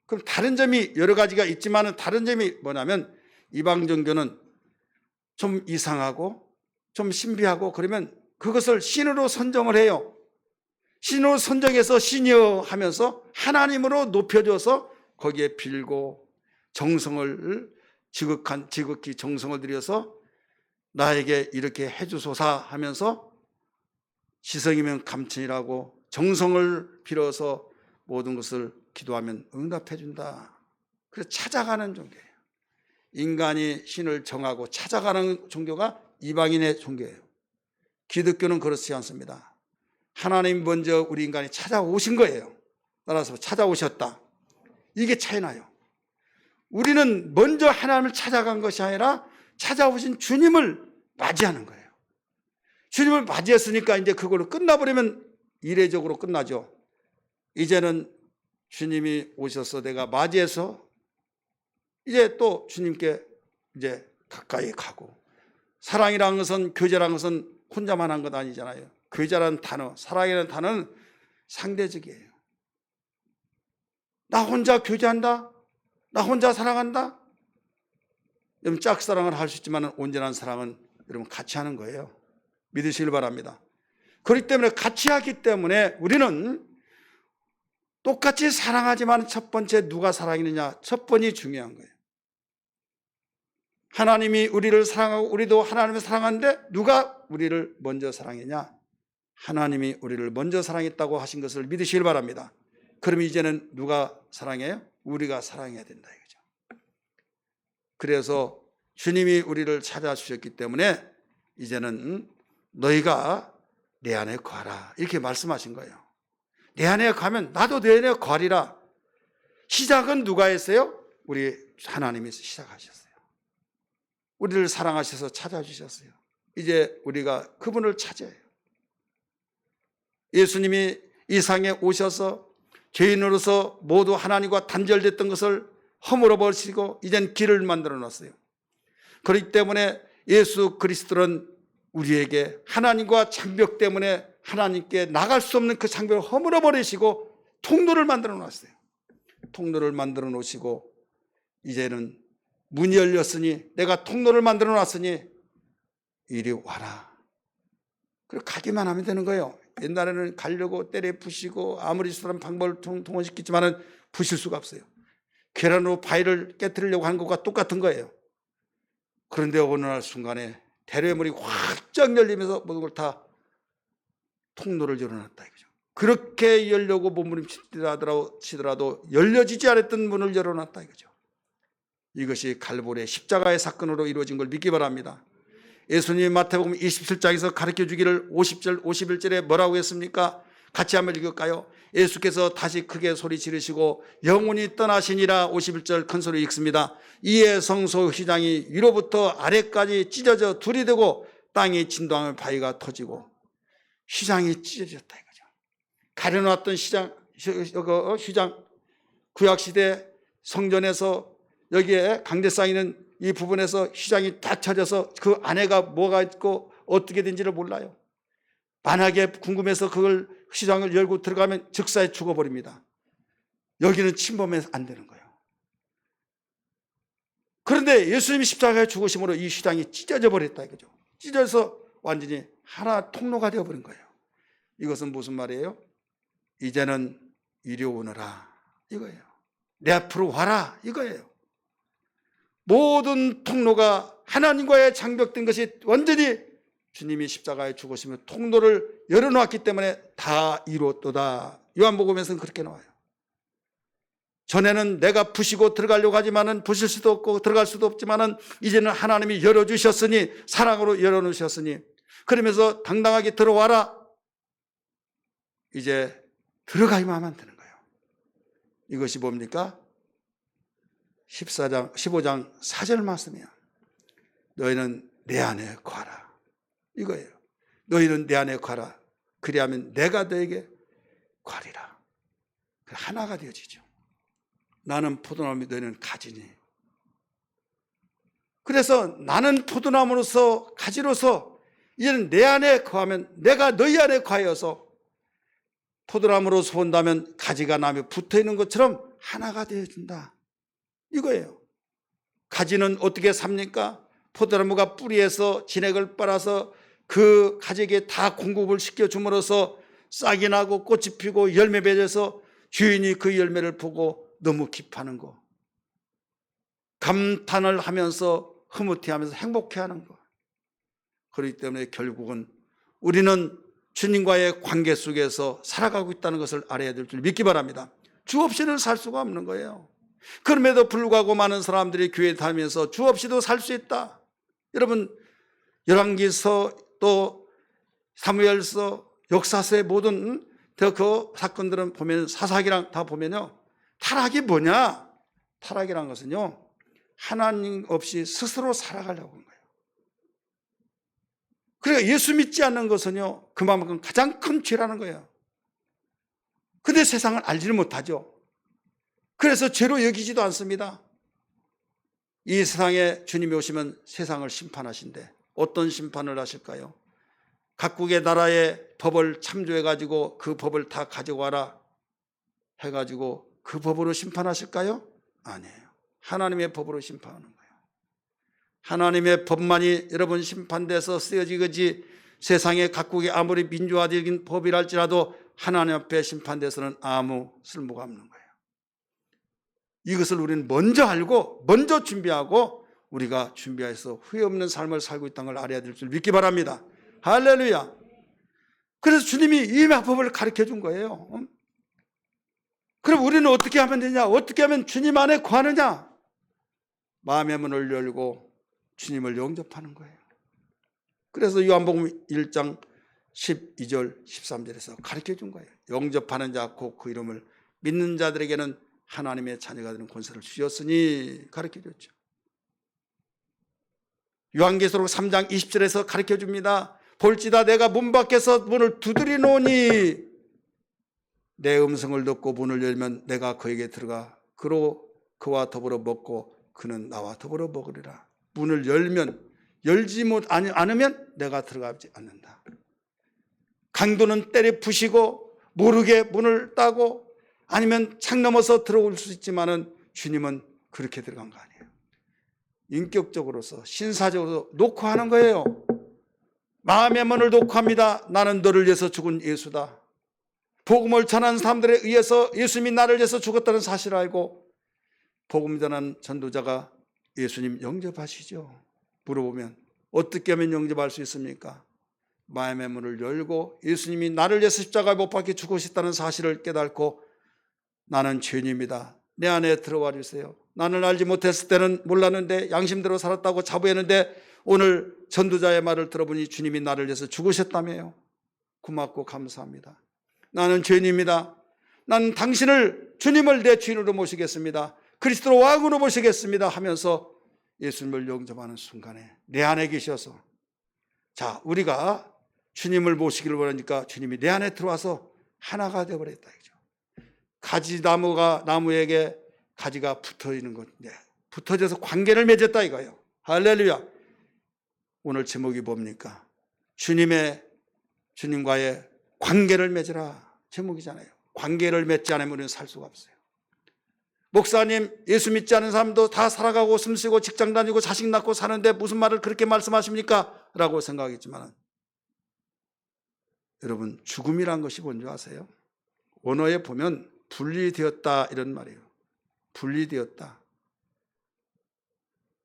그럼 다른 점이 여러 가지가 있지만 다른 점이 뭐냐면 이방종교는 좀 이상하고 좀 신비하고 그러면 그것을 신으로 선정을 해요. 신으로 선정해서 신이여 하면서 하나님으로 높여줘서 거기에 빌고 정성을 지극히 정성을 들여서 나에게 이렇게 해주소서 하면서 시성이면 감천이라고 정성을 빌어서 모든 것을 기도하면 응답해 준다. 그래서 찾아가는 종교예요. 인간이 신을 정하고 찾아가는 종교가 이방인의 종교예요. 기독교는 그렇지 않습니다. 하나님 먼저 우리 인간이 찾아오신 거예요. 따라서 찾아오셨다. 이게 차이 나요. 우리는 먼저 하나님을 찾아간 것이 아니라 찾아오신 주님을 맞이하는 거예요. 주님을 맞이했으니까 이제 그걸로 끝나버리면 이례적으로 끝나죠. 이제는 주님이 오셔서 내가 맞이해서 이제 또 주님께 이제 가까이 가고, 사랑이라는 것은, 교제라는 것은 혼자만 한 것 아니잖아요. 교제라는 단어, 사랑이라는 단어는 상대적이에요. 나 혼자 교제한다? 나 혼자 사랑한다? 여러분 짝사랑을 할 수 있지만 온전한 사랑은 여러분 같이 하는 거예요. 믿으시길 바랍니다. 그렇기 때문에 같이 하기 때문에 우리는 똑같이 사랑하지만 첫 번째 누가 사랑이느냐, 첫 번이 중요한 거예요. 하나님이 우리를 사랑하고 우리도 하나님을 사랑하는데 누가 우리를 먼저 사랑했냐? 하나님이 우리를 먼저 사랑했다고 하신 것을 믿으시길 바랍니다. 그럼 이제는 누가 사랑해요? 우리가 사랑해야 된다 이거죠. 그래서 주님이 우리를 찾아주셨기 때문에 이제는 너희가 내 안에 거하라 이렇게 말씀하신 거예요. 내 안에 가면 나도 내 안에 거하리라. 시작은 누가 했어요? 우리 하나님이 시작하셨어요. 우리를 사랑하셔서 찾아주셨어요. 이제 우리가 그분을 찾아야 해요. 예수님이 이 세상에 오셔서 죄인으로서 모두 하나님과 단절됐던 것을 허물어 버리시고 이젠 길을 만들어 놨어요. 그렇기 때문에 예수 그리스도는 우리에게 하나님과 장벽 때문에 하나님께 나갈 수 없는 그 장벽을 허물어 버리시고 통로를 만들어 놨어요. 통로를 만들어 놓으시고 이제는 문이 열렸으니, 내가 통로를 만들어 놨으니 이리 와라. 그리고 가기만 하면 되는 거예요. 옛날에는 가려고 때려 부시고 아무리 수단 방법을 동원시켰지만 부실 수가 없어요. 계란으로 바위를 깨뜨리려고 하는 것과 똑같은 거예요. 그런데 어느 날 순간에 대로의 문이 확 열리면서 모든 걸 다 통로를 열어놨다 이거죠. 그렇게 열려고 몸부림치더라도 열려지지 않았던 문을 열어놨다 이거죠. 이것이 갈보리의 십자가의 사건으로 이루어진 걸 믿기 바랍니다. 예수님이 마태복음 27장에서 가르쳐 주기를 50절 51절에 뭐라고 했습니까? 같이 한번 읽을까요? 예수께서 다시 크게 소리 지르시고 영원히 떠나시니라. 51절 큰 소리 읽습니다. 이에 성소 휘장이 위로부터 아래까지 찢어져 둘이 되고 땅이 진동하며 바위가 터지고 휘장이 찢어졌다 이거죠. 가려놨던 휘장, 구약시대 성전에서 여기에 강대상에 있는 이 부분에서 휘장이 다 쳐져서 그 안에가 뭐가 있고 어떻게 된지를 몰라요. 만약에 궁금해서 그걸 휘장을 열고 들어가면 즉사에 죽어버립니다. 여기는 침범해서 안 되는 거예요. 그런데 예수님이 십자가에 죽으심으로 이 휘장이 찢어져 버렸다 이거죠. 찢어서 완전히 하나 통로가 되어버린 거예요. 이것은 무슨 말이에요? 이제는 이리 오너라 이거예요. 내 앞으로 와라 이거예요. 모든 통로가 하나님과의 장벽된 것이 완전히 주님이 십자가에 죽으시며 통로를 열어놓았기 때문에 다 이루었도다. 요한복음에서는 그렇게 나와요. 전에는 내가 부시고 들어가려고 하지만은 부실 수도 없고 들어갈 수도 없지만은 이제는 하나님이 열어주셨으니 사랑으로 열어놓으셨으니 그러면서 당당하게 들어와라. 이제 들어가기만 하면 되는 거예요. 이것이 뭡니까? 15장 4절 말씀이에요. 너희는 내 안에 거하라. 이거예요. 너희는 내 안에 거하라. 그리하면 내가 너에게 거하리라. 하나가 되어지죠. 나는 포도나무 너희는 가지니. 그래서 나는 포도나무로서 가지로서 이제는 내 안에 거하면 내가 너희 안에 거하여서 포도나무로서 본다면 가지가 나무에 붙어있는 것처럼 하나가 되어준다. 이거예요. 가지는 어떻게 삽니까? 포도나무가 뿌리에서 진액을 빨아서 그 가지에게 다 공급을 시켜줌으로써 싹이 나고 꽃이 피고 열매 맺어서 주인이 그 열매를 보고 너무 기뻐하는 거, 감탄을 하면서 흐뭇해하면서 행복해하는 거. 그렇기 때문에 결국은 우리는 주님과의 관계 속에서 살아가고 있다는 것을 알아야 될 줄 믿기 바랍니다. 주 없이는 살 수가 없는 거예요. 그럼에도 불구하고 많은 사람들이 교회 다니면서 주 없이도 살 수 있다. 여러분 열왕기서 또 사무엘서 역사서의 모든 그 사건들은 보면 사사기랑 다 보면요. 타락이 뭐냐? 타락이란 것은요. 하나님 없이 스스로 살아가려고 하는 거예요. 그러니까 예수 믿지 않는 것은요. 그만큼 가장 큰 죄라는 거예요. 근데 세상을 알지를 못하죠. 그래서 죄로 여기지도 않습니다. 이 세상에 주님이 오시면 세상을 심판하신대. 어떤 심판을 하실까요? 각국의 나라의 법을 참조해가지고 그 법을 다 가져와라 해가지고 그 법으로 심판하실까요? 아니에요. 하나님의 법으로 심판하는 거예요. 하나님의 법만이 여러분 심판돼서 쓰여지겠지 세상의 각국의 아무리 민주화적인 법이랄지라도 하나님 앞에 심판돼서는 아무 쓸모가 없는 거예요. 이것을 우리는 먼저 알고 먼저 준비하고 우리가 준비해서 후회 없는 삶을 살고 있다는 걸 알아야 될 줄 믿기 바랍니다. 할렐루야. 그래서 주님이 이 법을 가르쳐 준 거예요. 그럼 우리는 어떻게 하면 되냐? 어떻게 하면 주님 안에 거하느냐? 마음의 문을 열고 주님을 영접하는 거예요. 그래서 요한복음 1장 12절 13절에서 가르쳐 준 거예요. 영접하는 자 곧 그 이름을 믿는 자들에게는 하나님의 자녀가 되는 권세를 주셨으니 가르쳐 줬죠. 요한계시록 3장 20절에서 가르쳐 줍니다. 볼지다 내가 문 밖에서 문을 두드리노니 내 음성을 듣고 문을 열면 내가 그에게 들어가 그로 그와 더불어 먹고 그는 나와 더불어 먹으리라. 문을 열면 열지 않으면 내가 들어가지 않는다. 강도는 때려 부시고 모르게 문을 따고 아니면 창 넘어서 들어올 수 있지만은 주님은 그렇게 들어간 거 아니에요. 인격적으로서 신사적으로 놓고 하는 거예요. 마음의 문을 놓고 합니다. 나는 너를 위해서 죽은 예수다. 복음을 전하는 사람들에 의해서 예수님이 나를 위해서 죽었다는 사실을 알고 복음 전하는 전도자가 예수님 영접하시죠. 물어보면 어떻게 하면 영접할 수 있습니까? 마음의 문을 열고 예수님이 나를 위해서 십자가에 못 박혀 죽으셨다는 사실을 깨닫고 나는 죄인입니다. 내 안에 들어와 주세요. 나는 알지 못했을 때는 몰랐는데 양심대로 살았다고 자부했는데 오늘 전도자의 말을 들어보니 주님이 나를 위해서 죽으셨다며요. 고맙고 감사합니다. 나는 죄인입니다. 나는 당신을 주님을 내 주인으로 모시겠습니다. 그리스도로 왕으로 모시겠습니다 하면서 예수님을 영접하는 순간에 내 안에 계셔서 자 우리가 주님을 모시기를 원하니까 주님이 내 안에 들어와서 하나가 되어버렸다. 가지나무가 나무에게 가지가 붙어있는 것, 붙어져서 관계를 맺었다 이거예요. 할렐루야. 오늘 제목이 뭡니까? 주님과의 관계를 맺으라 제목이잖아요. 관계를 맺지 않으면 우리는 살 수가 없어요. 목사님, 예수 믿지 않은 사람도 다 살아가고 숨쉬고 직장 다니고 자식 낳고 사는데 무슨 말을 그렇게 말씀하십니까? 라고 생각하겠지만, 여러분, 죽음이란 것이 뭔지 아세요? 원어에 보면 분리되었다 이런 말이에요. 분리되었다.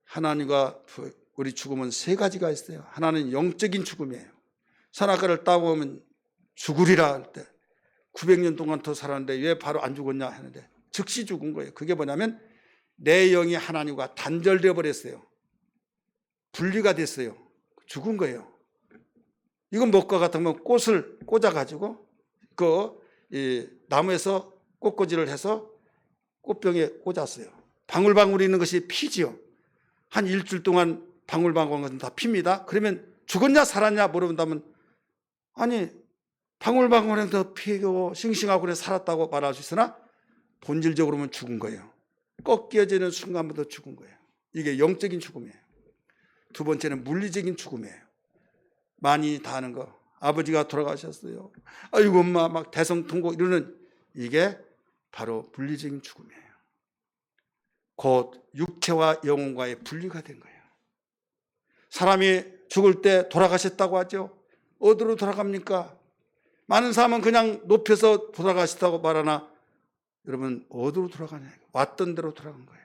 하나님과 우리 죽음은 세 가지가 있어요. 하나는 영적인 죽음이에요. 선악과를 따보면 죽으리라 할 때 900년 동안 더 살았는데 왜 바로 안 죽었냐 하는데 즉시 죽은 거예요. 그게 뭐냐면 내 영이 하나님과 단절되어 버렸어요. 분리가 됐어요. 죽은 거예요. 이건 뭐과 같으면 꽃을 꽂아가지고 이 나무에서 꽃꽂이를 해서 꽃병에 꽂았어요. 방울방울이 있는 것이 피지요. 한 일주일 동안 방울방울은 다 핍니다. 그러면 죽었냐 살았냐 물어본다면 아니 방울방울은 더 피고 싱싱하고 그래 살았다고 말할 수 있으나 본질적으로는 죽은 거예요. 꺾여지는 순간부터 죽은 거예요. 이게 영적인 죽음이에요. 두 번째는 물리적인 죽음이에요. 많이 다 아는 거. 아버지가 돌아가셨어요. 아이고 엄마 막 대성통곡 이러는 이게 바로 물리적인 죽음이에요. 곧 육체와 영혼과의 분리가 된 거예요. 사람이 죽을 때 돌아가셨다고 하죠. 어디로 돌아갑니까? 많은 사람은 그냥 높여서 돌아가셨다고 말하나 여러분 어디로 돌아가냐? 왔던 대로 돌아간 거예요.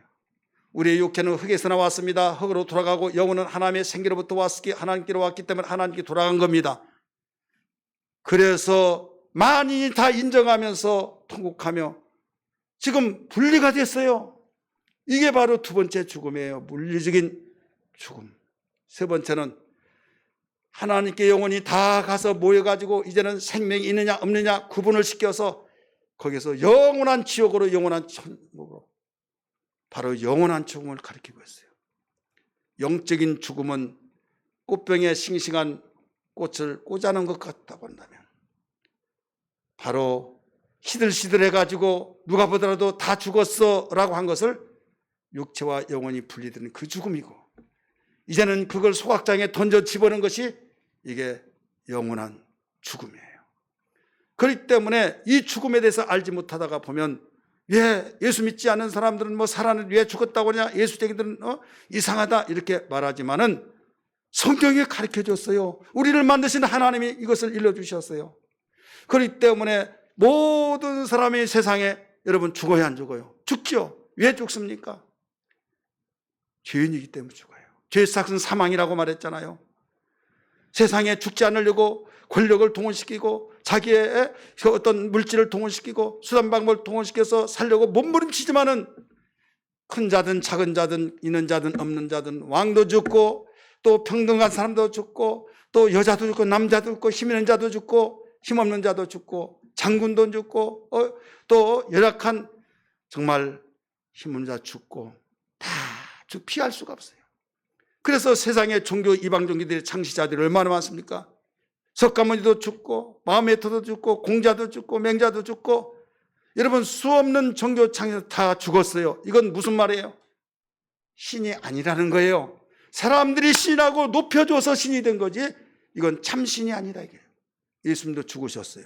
우리의 육체는 흙에서 나왔습니다. 흙으로 돌아가고 영혼은 하나님의 생기로부터 왔기 하나님께로 왔기 때문에 하나님께 돌아간 겁니다. 그래서 많이 다 인정하면서 통곡하며 지금 분리가 됐어요. 이게 바로 두 번째 죽음이에요. 물리적인 죽음. 세 번째는 하나님께 영혼이 다 가서 모여가지고 이제는 생명이 있느냐 없느냐 구분을 시켜서 거기서 영원한 지옥으로 영원한 천국으로 바로 영원한 죽음을 가리키고 있어요. 영적인 죽음은 꽃병에 싱싱한 꽃을 꽂아놓은 것 같다고 한다면 바로 시들시들해가지고 누가 보더라도 다 죽었어 라고 한 것을 육체와 영혼이 분리되는 그 죽음이고 이제는 그걸 소각장에 던져 집어넣은 것이 이게 영원한 죽음이에요. 그렇기 때문에 이 죽음에 대해서 알지 못하다가 보면 왜 예수 믿지 않는 사람들은 뭐 살았는데 왜 죽었다고 하냐 예수쟁이들은 이상하다 이렇게 말하지만은 성경에 가르쳐줬어요. 우리를 만드신 하나님이 이것을 일러주셨어요. 그렇기 때문에 모든 사람이 세상에 여러분 죽어야 안 죽어요? 죽죠. 왜 죽습니까? 죄인이기 때문에 죽어요. 죄의 삭은 사망이라고 말했잖아요. 세상에 죽지 않으려고 권력을 동원시키고 자기의 어떤 물질을 동원시키고 수단 방법을 동원시켜서 살려고 몸부림치지만은 큰 자든 작은 자든 있는 자든 없는 자든 왕도 죽고 또 평등한 사람도 죽고 또 여자도 죽고 남자도 죽고 힘 있는 자도 죽고 힘 없는 자도 죽고 장군도 죽고 또 열악한 정말 힘 없는 자 죽고 다 피할 수가 없어요. 그래서 세상에 종교 이방 종교들의 창시자들이 얼마나 많습니까? 석가모니도 죽고 마호메트도 죽고 공자도 죽고 맹자도 죽고 여러분 수없는 종교 창시자 다 죽었어요. 이건 무슨 말이에요? 신이 아니라는 거예요. 사람들이 신하고 높여줘서 신이 된 거지 이건 참 신이 아니다 이게. 예수님도 죽으셨어요.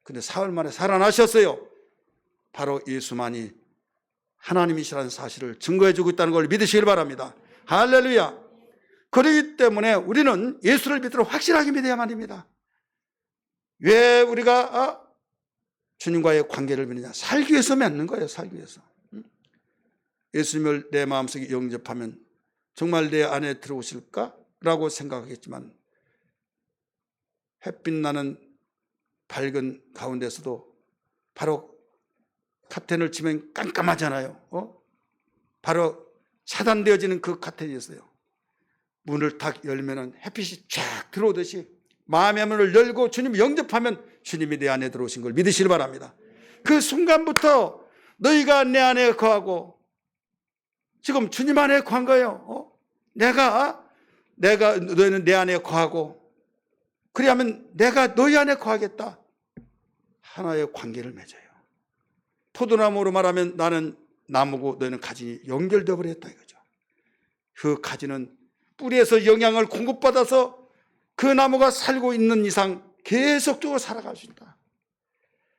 근데 사흘 만에 살아나셨어요. 바로 예수만이 하나님이시라는 사실을 증거해 주고 있다는 걸 믿으시길 바랍니다. 할렐루야. 그렇기 때문에 우리는 예수를 믿도록 확실하게 믿어야만 합니다. 왜 우리가 주님과의 관계를 믿느냐? 살기 위해서 맺는 거예요. 살기 위해서. 예수님을 내 마음속에 영접하면 정말 내 안에 들어오실까? 라고 생각하겠지만 햇빛 나는 밝은 가운데서도 바로 커튼을 치면 깜깜하잖아요. 바로 차단되어지는 그 커튼이 있어요. 문을 딱 열면은 햇빛이 쫙 들어오듯이 마음의 문을 열고 주님 영접하면 주님이 내 안에 들어오신 걸 믿으시길 바랍니다. 그 순간부터 너희가 내 안에 거하고 지금 주님 안에 거한 거예요. 내가 너희는 내 안에 거하고 그리하면 내가 너희 안에 거하겠다. 하나의 관계를 맺어요. 포도나무로 말하면 나는 나무고 너희는 가지니 연결되어 버렸다 이거죠. 그 가지는 뿌리에서 영양을 공급받아서 그 나무가 살고 있는 이상 계속적으로 살아갈 수 있다.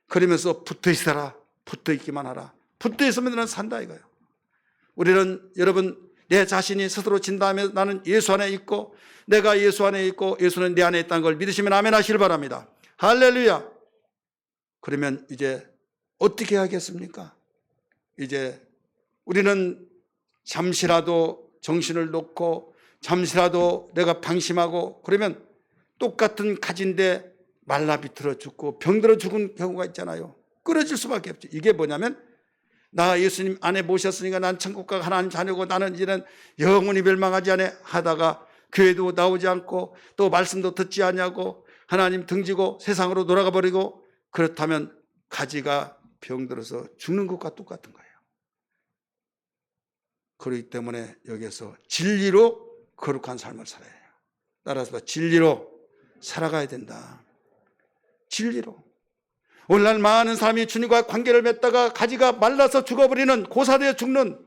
그러면서 붙어 있어라. 붙어 있기만 하라. 붙어 있으면 나는 산다 이거예요. 우리는 여러분 내 자신이 스스로 진단하면서 나는 예수 안에 있고 내가 예수 안에 있고 예수는 내 안에 있다는 걸 믿으시면 아멘 하시길 바랍니다. 할렐루야. 그러면 이제 어떻게 하겠습니까? 이제 우리는 잠시라도 정신을 놓고 잠시라도 내가 방심하고 그러면 똑같은 가지인데 말라 비틀어 죽고 병들어 죽은 경우가 있잖아요. 끊어질 수밖에 없죠. 이게 뭐냐면 나 예수님 안에 모셨으니까 난 천국과 하나님 자녀고 나는 이제는 영원히 멸망하지 않아 하다가 교회도 나오지 않고 또 말씀도 듣지 않냐고 하나님 등지고 세상으로 돌아가 버리고 그렇다면 가지가 병들어서 죽는 것과 똑같은 거예요. 그렇기 때문에 여기에서 진리로 거룩한 삶을 살아야 해요. 따라서 진리로 살아가야 된다. 진리로. 오늘날 많은 사람이 주님과 관계를 맺다가 가지가 말라서 죽어버리는 고사되어 죽는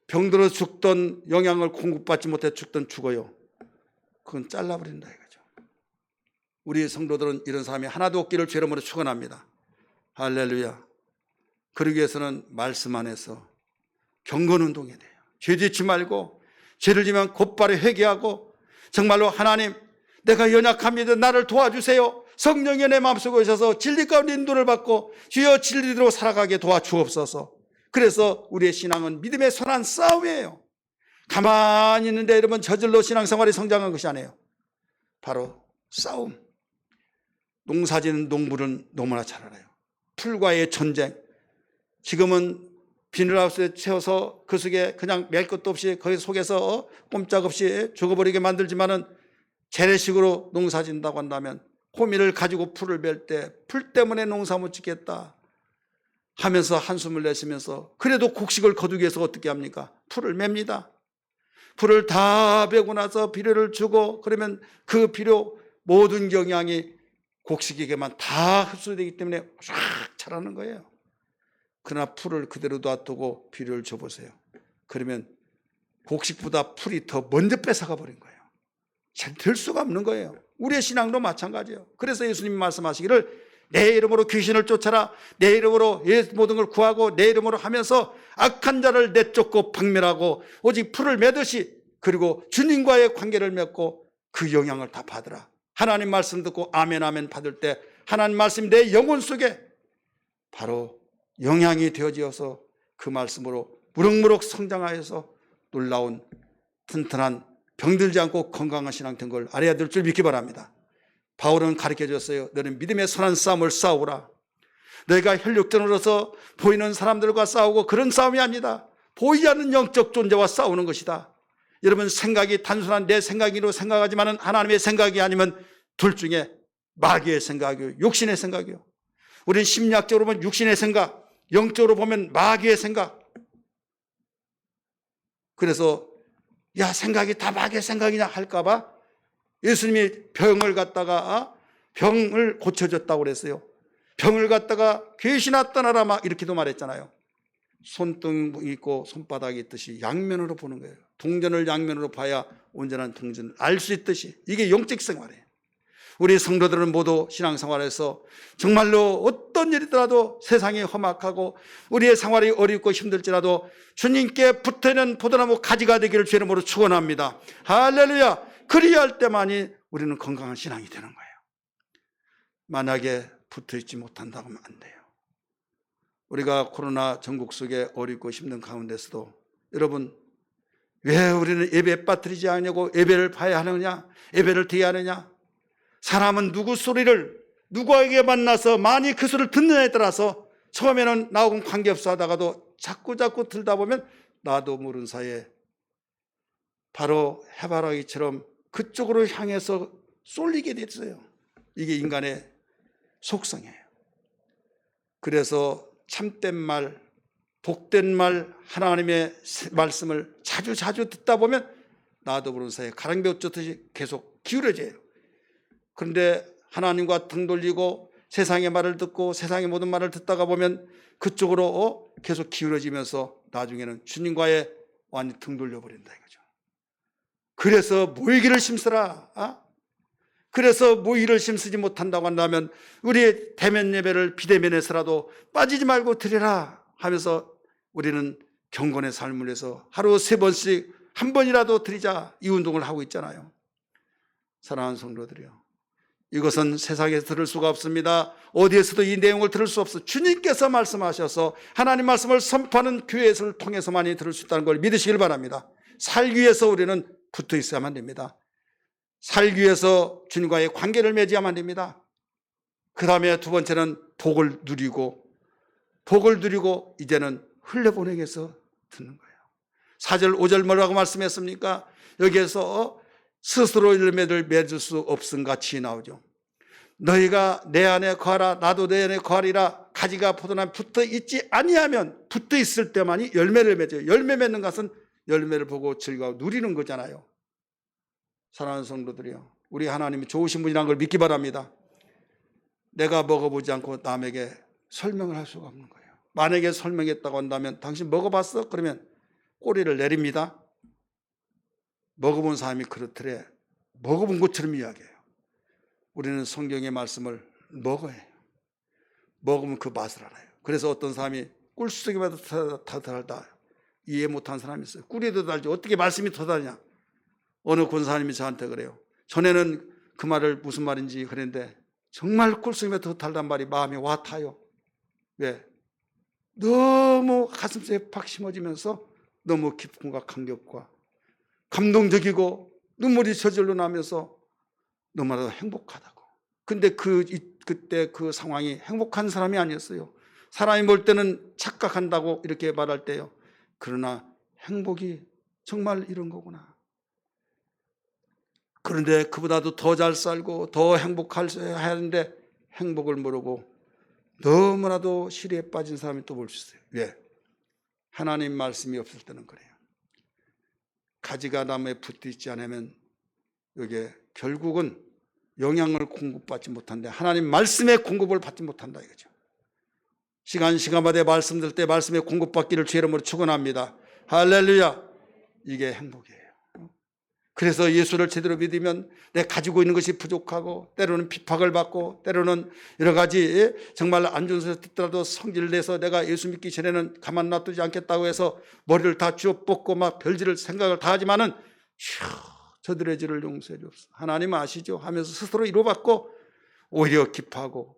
병들어 죽던 영양을 공급받지 못해 죽던 죽어요. 그건 잘라버린다 이거죠. 우리 성도들은 이런 사람이 하나도 없기를 죄 이름으로 축원합니다. 할렐루야. 그러기 위해서는 말씀 안에서 경건운동해야 돼요. 죄 짓지 말고 죄를 지면 곧바로 회개하고 정말로 하나님 내가 연약합니다. 나를 도와주세요. 성령이 내 마음속에 오셔서 진리 가운데 인도를 받고 주여 진리대로 살아가게 도와주옵소서. 그래서 우리의 신앙은 믿음의 선한 싸움이에요. 가만히 있는데 여러분 저절로 신앙생활이 성장한 것이 아니에요. 바로 싸움. 농사짓는 농부는 너무나 잘 알아요. 풀과의 전쟁. 지금은 비닐하우스에 채워서 그 속에 그냥 멜 것도 없이 거기 속에서 꼼짝없이 죽어버리게 만들지만은 재래식으로 농사 짓는다고 한다면 호미를 가지고 풀을 멜 때 풀 때문에 농사 못 짓겠다 하면서 한숨을 내쉬면서 그래도 곡식을 거두기 위해서 어떻게 합니까? 풀을 맵니다. 풀을 다 베고 나서 비료를 주고 그러면 그 비료 모든 영양이 곡식에게만 다 흡수되기 때문에 쫙 자라는 거예요. 그러나 풀을 그대로 놔두고 비료를 줘보세요. 그러면 곡식보다 풀이 더 먼저 뺏어가 버린 거예요. 잘 될 수가 없는 거예요. 우리의 신앙도 마찬가지예요. 그래서 예수님이 말씀하시기를 내 이름으로 귀신을 쫓아라, 내 이름으로 모든 걸 구하고 내 이름으로 하면서 악한 자를 내쫓고 박멸하고 오직 풀을 매듯이 그리고 주님과의 관계를 맺고 그 영향을 다 받으라. 하나님 말씀 듣고 아멘 아멘 받을 때 하나님 말씀이 내 영혼 속에 바로 영향이 되어지어서 그 말씀으로 무럭무럭 성장하여서 놀라운 튼튼한 병들지 않고 건강한 신앙 된 걸 알아야 될 줄 믿기 바랍니다. 바울은 가르쳐줬어요. 너는 믿음의 선한 싸움을 싸우라. 너희가 혈육전으로서 보이는 사람들과 싸우고 그런 싸움이 아니다. 보이지 않는 영적 존재와 싸우는 것이다. 여러분 생각이 단순한 내 생각으로 생각하지만 하나님의 생각이 아니면 둘 중에 마귀의 생각이요 육신의 생각이요. 우리는 심리학적으로 보면 육신의 생각, 영적으로 보면 마귀의 생각. 그래서 야 생각이 다 마귀의 생각이냐 할까 봐 예수님이 병을 갖다가 병을 고쳐줬다고 그랬어요. 병을 갖다가 귀신아 떠나라 막 이렇게도 말했잖아요. 손등이 있고 손바닥이 있듯이 양면으로 보는 거예요. 동전을 양면으로 봐야 온전한 동전을 알 수 있듯이 이게 영적 생활이에요. 우리 성도들은 모두 신앙생활에서 정말로 어떤 일이더라도 세상이 험악하고 우리의 생활이 어렵고 힘들지라도 주님께 붙어있는 포도나무 가지가 되기를 주의 이름으로 축원합니다. 할렐루야. 그리할 때만이 우리는 건강한 신앙이 되는 거예요. 만약에 붙어있지 못한다고 하면 안 돼요. 우리가 코로나 전국 속에 어렵고 힘든 가운데서도 여러분 왜 우리는 예배에 빠뜨리지 않냐고 예배를 봐야 하느냐 예배를 드려야 하느냐 사람은 누구 소리를 누구에게 만나서 많이 그 소리를 듣느냐에 따라서 처음에는 나하고는 관계없어 하다가도 자꾸 들다 보면 나도 모르는 사이에 바로 해바라기처럼 그쪽으로 향해서 쏠리게 됐어요. 이게 인간의 속성이에요. 그래서 참된 말, 복된 말, 하나님의 말씀을 자주 듣다 보면 나도 모르는 사이에 가랑비 쫓듯이 계속 기울어져요. 그런데 하나님과 등 돌리고 세상의 말을 듣고 세상의 모든 말을 듣다가 보면 그쪽으로 계속 기울어지면서 나중에는 주님과의 완전히 등 돌려버린다 이거죠. 그래서 모이기를 힘쓰라. 그래서 모이를 힘쓰지 못한다고 한다면 우리의 대면 예배를 비대면에서라도 빠지지 말고 드리라 하면서 우리는 경건의 삶을 위해서 하루 3번씩 한 번이라도 드리자 이 운동을 하고 있잖아요. 사랑하는 성도들이요, 이것은 세상에서 들을 수가 없습니다. 어디에서도 이 내용을 들을 수 없어. 주님께서 말씀하셔서 하나님 말씀을 선포하는 교회를 통해서만이 들을 수 있다는 걸 믿으시길 바랍니다. 살기 위해서 우리는 붙어 있어야만 됩니다. 살기 위해서 주님과의 관계를 맺어야만 됩니다. 그 다음에 두 번째는 복을 누리고 이제는 흘려보내게서 듣는 거예요. 4절 5절 뭐라고 말씀했습니까? 여기에서 스스로 열매를 맺을 수 없음 같이 나오죠. 너희가 내 안에 거하라 나도 내 안에 거하리라. 가지가 포도나무에 붙어 있지 아니하면 붙어 있을 때만이 열매를 맺어요. 열매 맺는 것은 열매를 보고 즐거워 누리는 거잖아요. 사랑하는 성도들이요, 우리 하나님이 좋으신 분이라는 걸 믿기 바랍니다. 내가 먹어보지 않고 남에게 설명을 할 수가 없는 거예요. 만약에 설명했다고 한다면 당신 먹어봤어? 그러면 꼬리를 내립니다. 먹어본 사람이 그렇더래 먹어본 것처럼 이야기해요. 우리는 성경의 말씀을 먹어야 해요. 먹으면 그 맛을 알아요. 그래서 어떤 사람이 꿀수기마다 다 달다 이해 못한 사람이 있어요. 꿀에도 달지 어떻게 말씀이 더 다르냐. 어느 권사님이 저한테 그래요. 전에는 그 말을 무슨 말인지 그랬는데 정말 꿀수기마다 더 달단 말이 마음에 와 타요. 왜? 너무 가슴속에 팍 심어지면서 너무 기쁨과 감격과 감동적이고 눈물이 저절로 나면서 너무나도 행복하다고. 근데 그때 그 상황이 행복한 사람이 아니었어요. 사람이 볼 때는 착각한다고 이렇게 말할 때요. 그러나 행복이 정말 이런 거구나. 그런데 그보다도 더 잘 살고 더 행복해야 하는데 행복을 모르고 너무나도 시리에 빠진 사람이 또 볼 수 있어요. 왜? 하나님 말씀이 없을 때는 그래요. 가지가 나무에 붙어 있지 않으면 이게 결국은 영양을 공급받지 못한다. 하나님 말씀의 공급을 받지 못한다 이거죠. 시간마다 말씀 들 때 말씀의 공급받기를 주의 이름으로 축원합니다. 할렐루야. 이게 행복이에요. 그래서 예수를 제대로 믿으면 내 가지고 있는 것이 부족하고 때로는 핍박을 받고 때로는 여러 가지 정말 안 좋은 소리 듣더라도 성질을 내서 내가 예수 믿기 전에는 가만 놔두지 않겠다고 해서 머리를 다 쥐어 뽑고 막 별짓을 생각을 다 하지만은 저들의 죄를 용서해 주옵소서. 하나님 아시죠? 하면서 스스로 위로받고 오히려 기뻐하고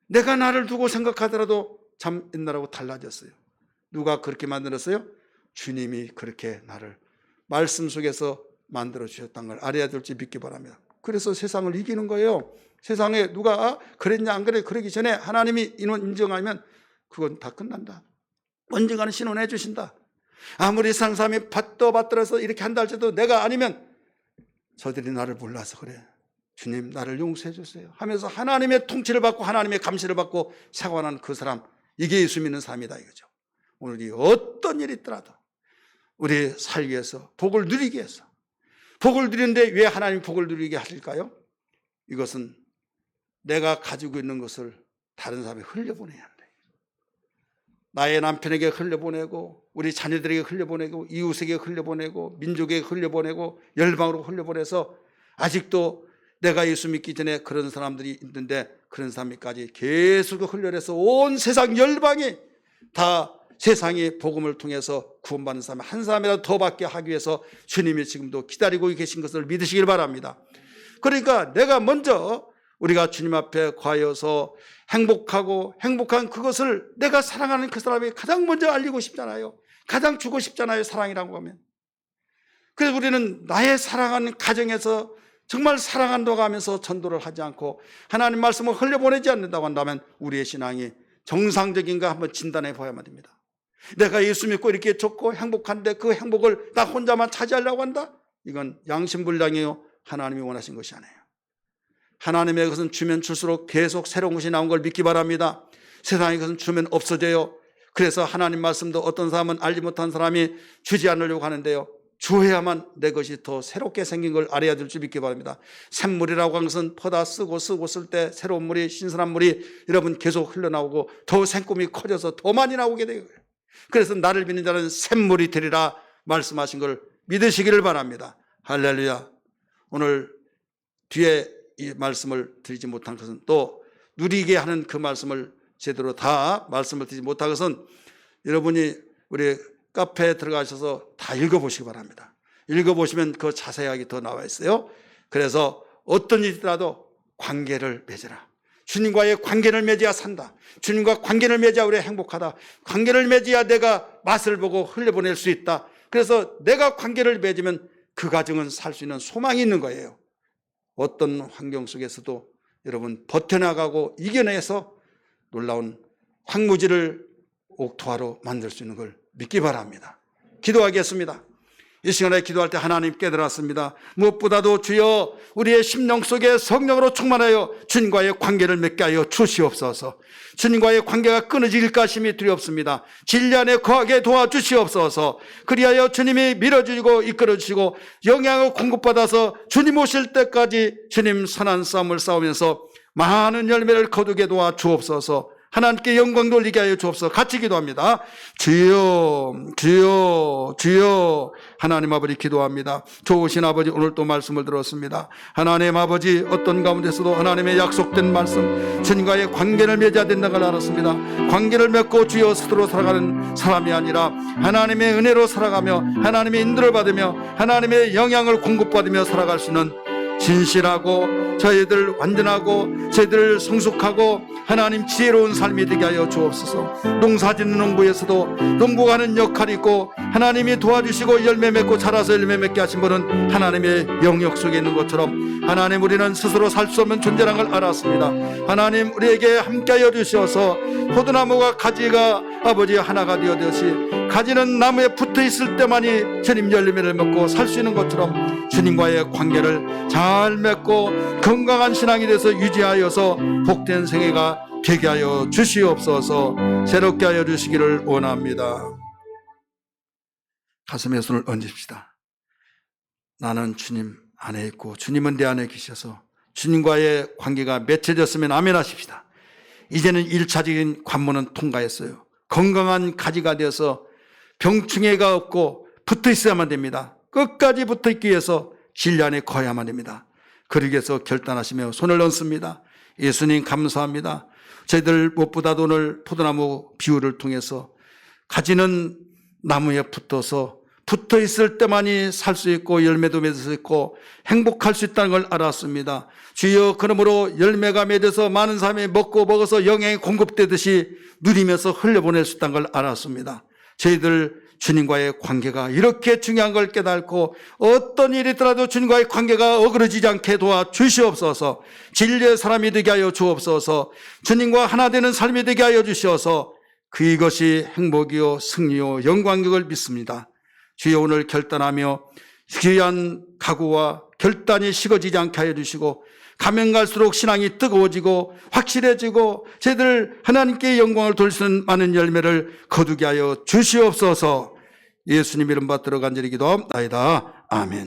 내가 나를 두고 생각하더라도 참 옛날하고 달라졌어요. 누가 그렇게 만들었어요? 주님이 그렇게 나를 말씀 속에서 만들어 주셨다는 걸 알아야 될지 믿기 바랍니다. 그래서 세상을 이기는 거예요. 세상에 누가 그랬냐 안 그래 그러기 전에 하나님이 인정하면 그건 다 끝난다. 언젠가는 신원해 주신다. 아무리 세상 사람이 받들어서 이렇게 한다 할지라도 내가 아니면 저들이 나를 몰라서 그래. 주님 나를 용서해 주세요 하면서 하나님의 통치를 받고 하나님의 감시를 받고 사과하는 그 사람, 이게 예수 믿는 삶이다 이거죠. 오늘 이 어떤 일이 있더라도 우리 살기 위해서 복을 누리기 위해서, 복을 누리는데 왜 하나님 복을 누리게 하실까요? 이것은 내가 가지고 있는 것을 다른 사람에 흘려보내야 한다. 나의 남편에게 흘려보내고 우리 자녀들에게 흘려보내고 이웃에게 흘려보내고 민족에게 흘려보내고 열방으로 흘려보내서 아직도 내가 예수 믿기 전에 그런 사람들이 있는데 그런 사람까지 계속 흘려내서 온 세상 열방이 다 세상의 복음을 통해서 구원받는 사람 한 사람이라도 더 받게 하기 위해서 주님이 지금도 기다리고 계신 것을 믿으시길 바랍니다. 그러니까 내가 먼저 우리가 주님 앞에 과여서 행복하고 행복한 그것을 내가 사랑하는 그 사람이 가장 먼저 알리고 싶잖아요. 가장 주고 싶잖아요. 사랑이라고 하면. 그래서 우리는 나의 사랑하는 가정에서 정말 사랑한다고 하면서 전도를 하지 않고 하나님 말씀을 흘려보내지 않는다고 한다면 우리의 신앙이 정상적인가 한번 진단해 봐야만 됩니다. 내가 예수 믿고 이렇게 좋고 행복한데 그 행복을 나 혼자만 차지하려고 한다? 이건 양심불량이요. 하나님이 원하신 것이 아니에요. 하나님의 것은 주면 줄수록 계속 새로운 것이 나온 걸 믿기 바랍니다. 세상의 것은 주면 없어져요. 그래서 하나님 말씀도 어떤 사람은 알지 못한 사람이 주지 않으려고 하는데요. 주어야만 내 것이 더 새롭게 생긴 걸 알아야 될 줄 믿기 바랍니다. 샘물이라고 하는 것은 퍼다 쓰고 쓸 때 새로운 물이 신선한 물이 여러분 계속 흘러나오고 더 생꿈이 커져서 더 많이 나오게 돼요. 그래서 나를 믿는 자는 샘물이 되리라 말씀하신 걸 믿으시기를 바랍니다. 할렐루야. 오늘 뒤에 이 말씀을 드리지 못한 것은, 또 누리게 하는 그 말씀을 제대로 다 말씀을 드리지 못한 것은, 여러분이 우리 카페에 들어가셔서 다 읽어보시기 바랍니다. 읽어보시면 그 자세하게 더 나와 있어요. 그래서 어떤 일이라도 관계를 맺으라. 주님과의 관계를 맺어야 산다. 주님과 관계를 맺어야 우리가 행복하다. 관계를 맺어야 내가 맛을 보고 흘려보낼 수 있다. 그래서 내가 관계를 맺으면 그 가정은 살 수 있는 소망이 있는 거예요. 어떤 환경 속에서도 여러분 버텨나가고 이겨내서 놀라운 황무지를 옥토화로 만들 수 있는 걸 믿기 바랍니다. 기도하겠습니다. 이 시간에 기도할 때 하나님 깨달았습니다. 무엇보다도 주여 우리의 심령 속에 성령으로 충만하여 주님과의 관계를 맺게 하여 주시옵소서. 주님과의 관계가 끊어질까 하심이 두렵습니다. 진리 안에 거하게 도와주시옵소서. 그리하여 주님이 밀어주시고 이끌어주시고 영향을 공급받아서 주님 오실 때까지 주님 선한 싸움을 싸우면서 많은 열매를 거두게 도와주옵소서. 하나님께 영광 돌리게 하여 주옵소서. 같이 기도합니다. 주여 주여 주여. 하나님 아버지 기도합니다. 좋으신 아버지, 오늘 또 말씀을 들었습니다. 하나님 아버지, 어떤 가운데서도 하나님의 약속된 말씀, 주님과의 관계를 맺어야 된다는 걸 알았습니다. 관계를 맺고 주여 스스로 살아가는 사람이 아니라 하나님의 은혜로 살아가며 하나님의 인도를 받으며 하나님의 영향을 공급받으며 살아갈 수 있는 진실하고 저희들 완전하고 저희들 성숙하고 하나님 지혜로운 삶이 되게 하여 주옵소서. 농사짓는 농부에서도 농부가 하는 역할이 있고 하나님이 도와주시고 열매 맺고 자라서 열매 맺게 하신 분은 하나님의 영역 속에 있는 것처럼 하나님, 우리는 스스로 살 수 없는 존재라는 걸 알았습니다. 하나님, 우리에게 함께하여 주셔서 포도나무가 가지가 아버지 하나가 되어듯이 가지는 나무에 붙어 있을 때만이 주님 열매를 맺고 살 수 있는 것처럼 주님과의 관계를 잘 맺고 건강한 신앙이 돼서 유지하여서 복된 생애가 되게 하여 주시옵소서. 새롭게 하여 주시기를 원합니다. 가슴에 손을 얹읍시다. 나는 주님 안에 있고 주님은 내 안에 계셔서 주님과의 관계가 맺혀졌으면 아멘 하십시다. 이제는 1차적인 관문은 통과했어요. 건강한 가지가 되어서 병충해가 없고 붙어 있어야만 됩니다. 끝까지 붙어 있기 위해서 진리 안에 거야만 됩니다. 그러기 위해서 결단하시며 손을 얹습니다. 예수님 감사합니다. 저희들 무엇보다도 오늘 포도나무 비유를 통해서 가지는 나무에 붙어서 붙어 있을 때만이 살 수 있고 열매도 맺을 수 있고 행복할 수 있다는 걸 알았습니다. 주여, 그러므로 열매가 맺어서 많은 사람이 먹어서 영양이 공급되듯이 누리면서 흘려보낼 수 있다는 걸 알았습니다. 저희들 주님과의 관계가 이렇게 중요한 걸 깨닫고 어떤 일이 있더라도 주님과의 관계가 어그러지지 않게 도와주시옵소서. 진리의 사람이 되게 하여 주옵소서. 주님과 하나 되는 삶이 되게 하여 주시어서 그것이 행복이요 승리요 영광력을 믿습니다. 주여, 오늘 결단하며 귀한 각오와 결단이 식어지지 않게 하여 주시고 가면 갈수록 신앙이 뜨거워지고 확실해지고 저희들 하나님께 영광을 돌릴 수 있는 많은 열매를 거두게 하여 주시옵소서. 예수님 이름 받들어 간절히 기도합나이다. 아멘.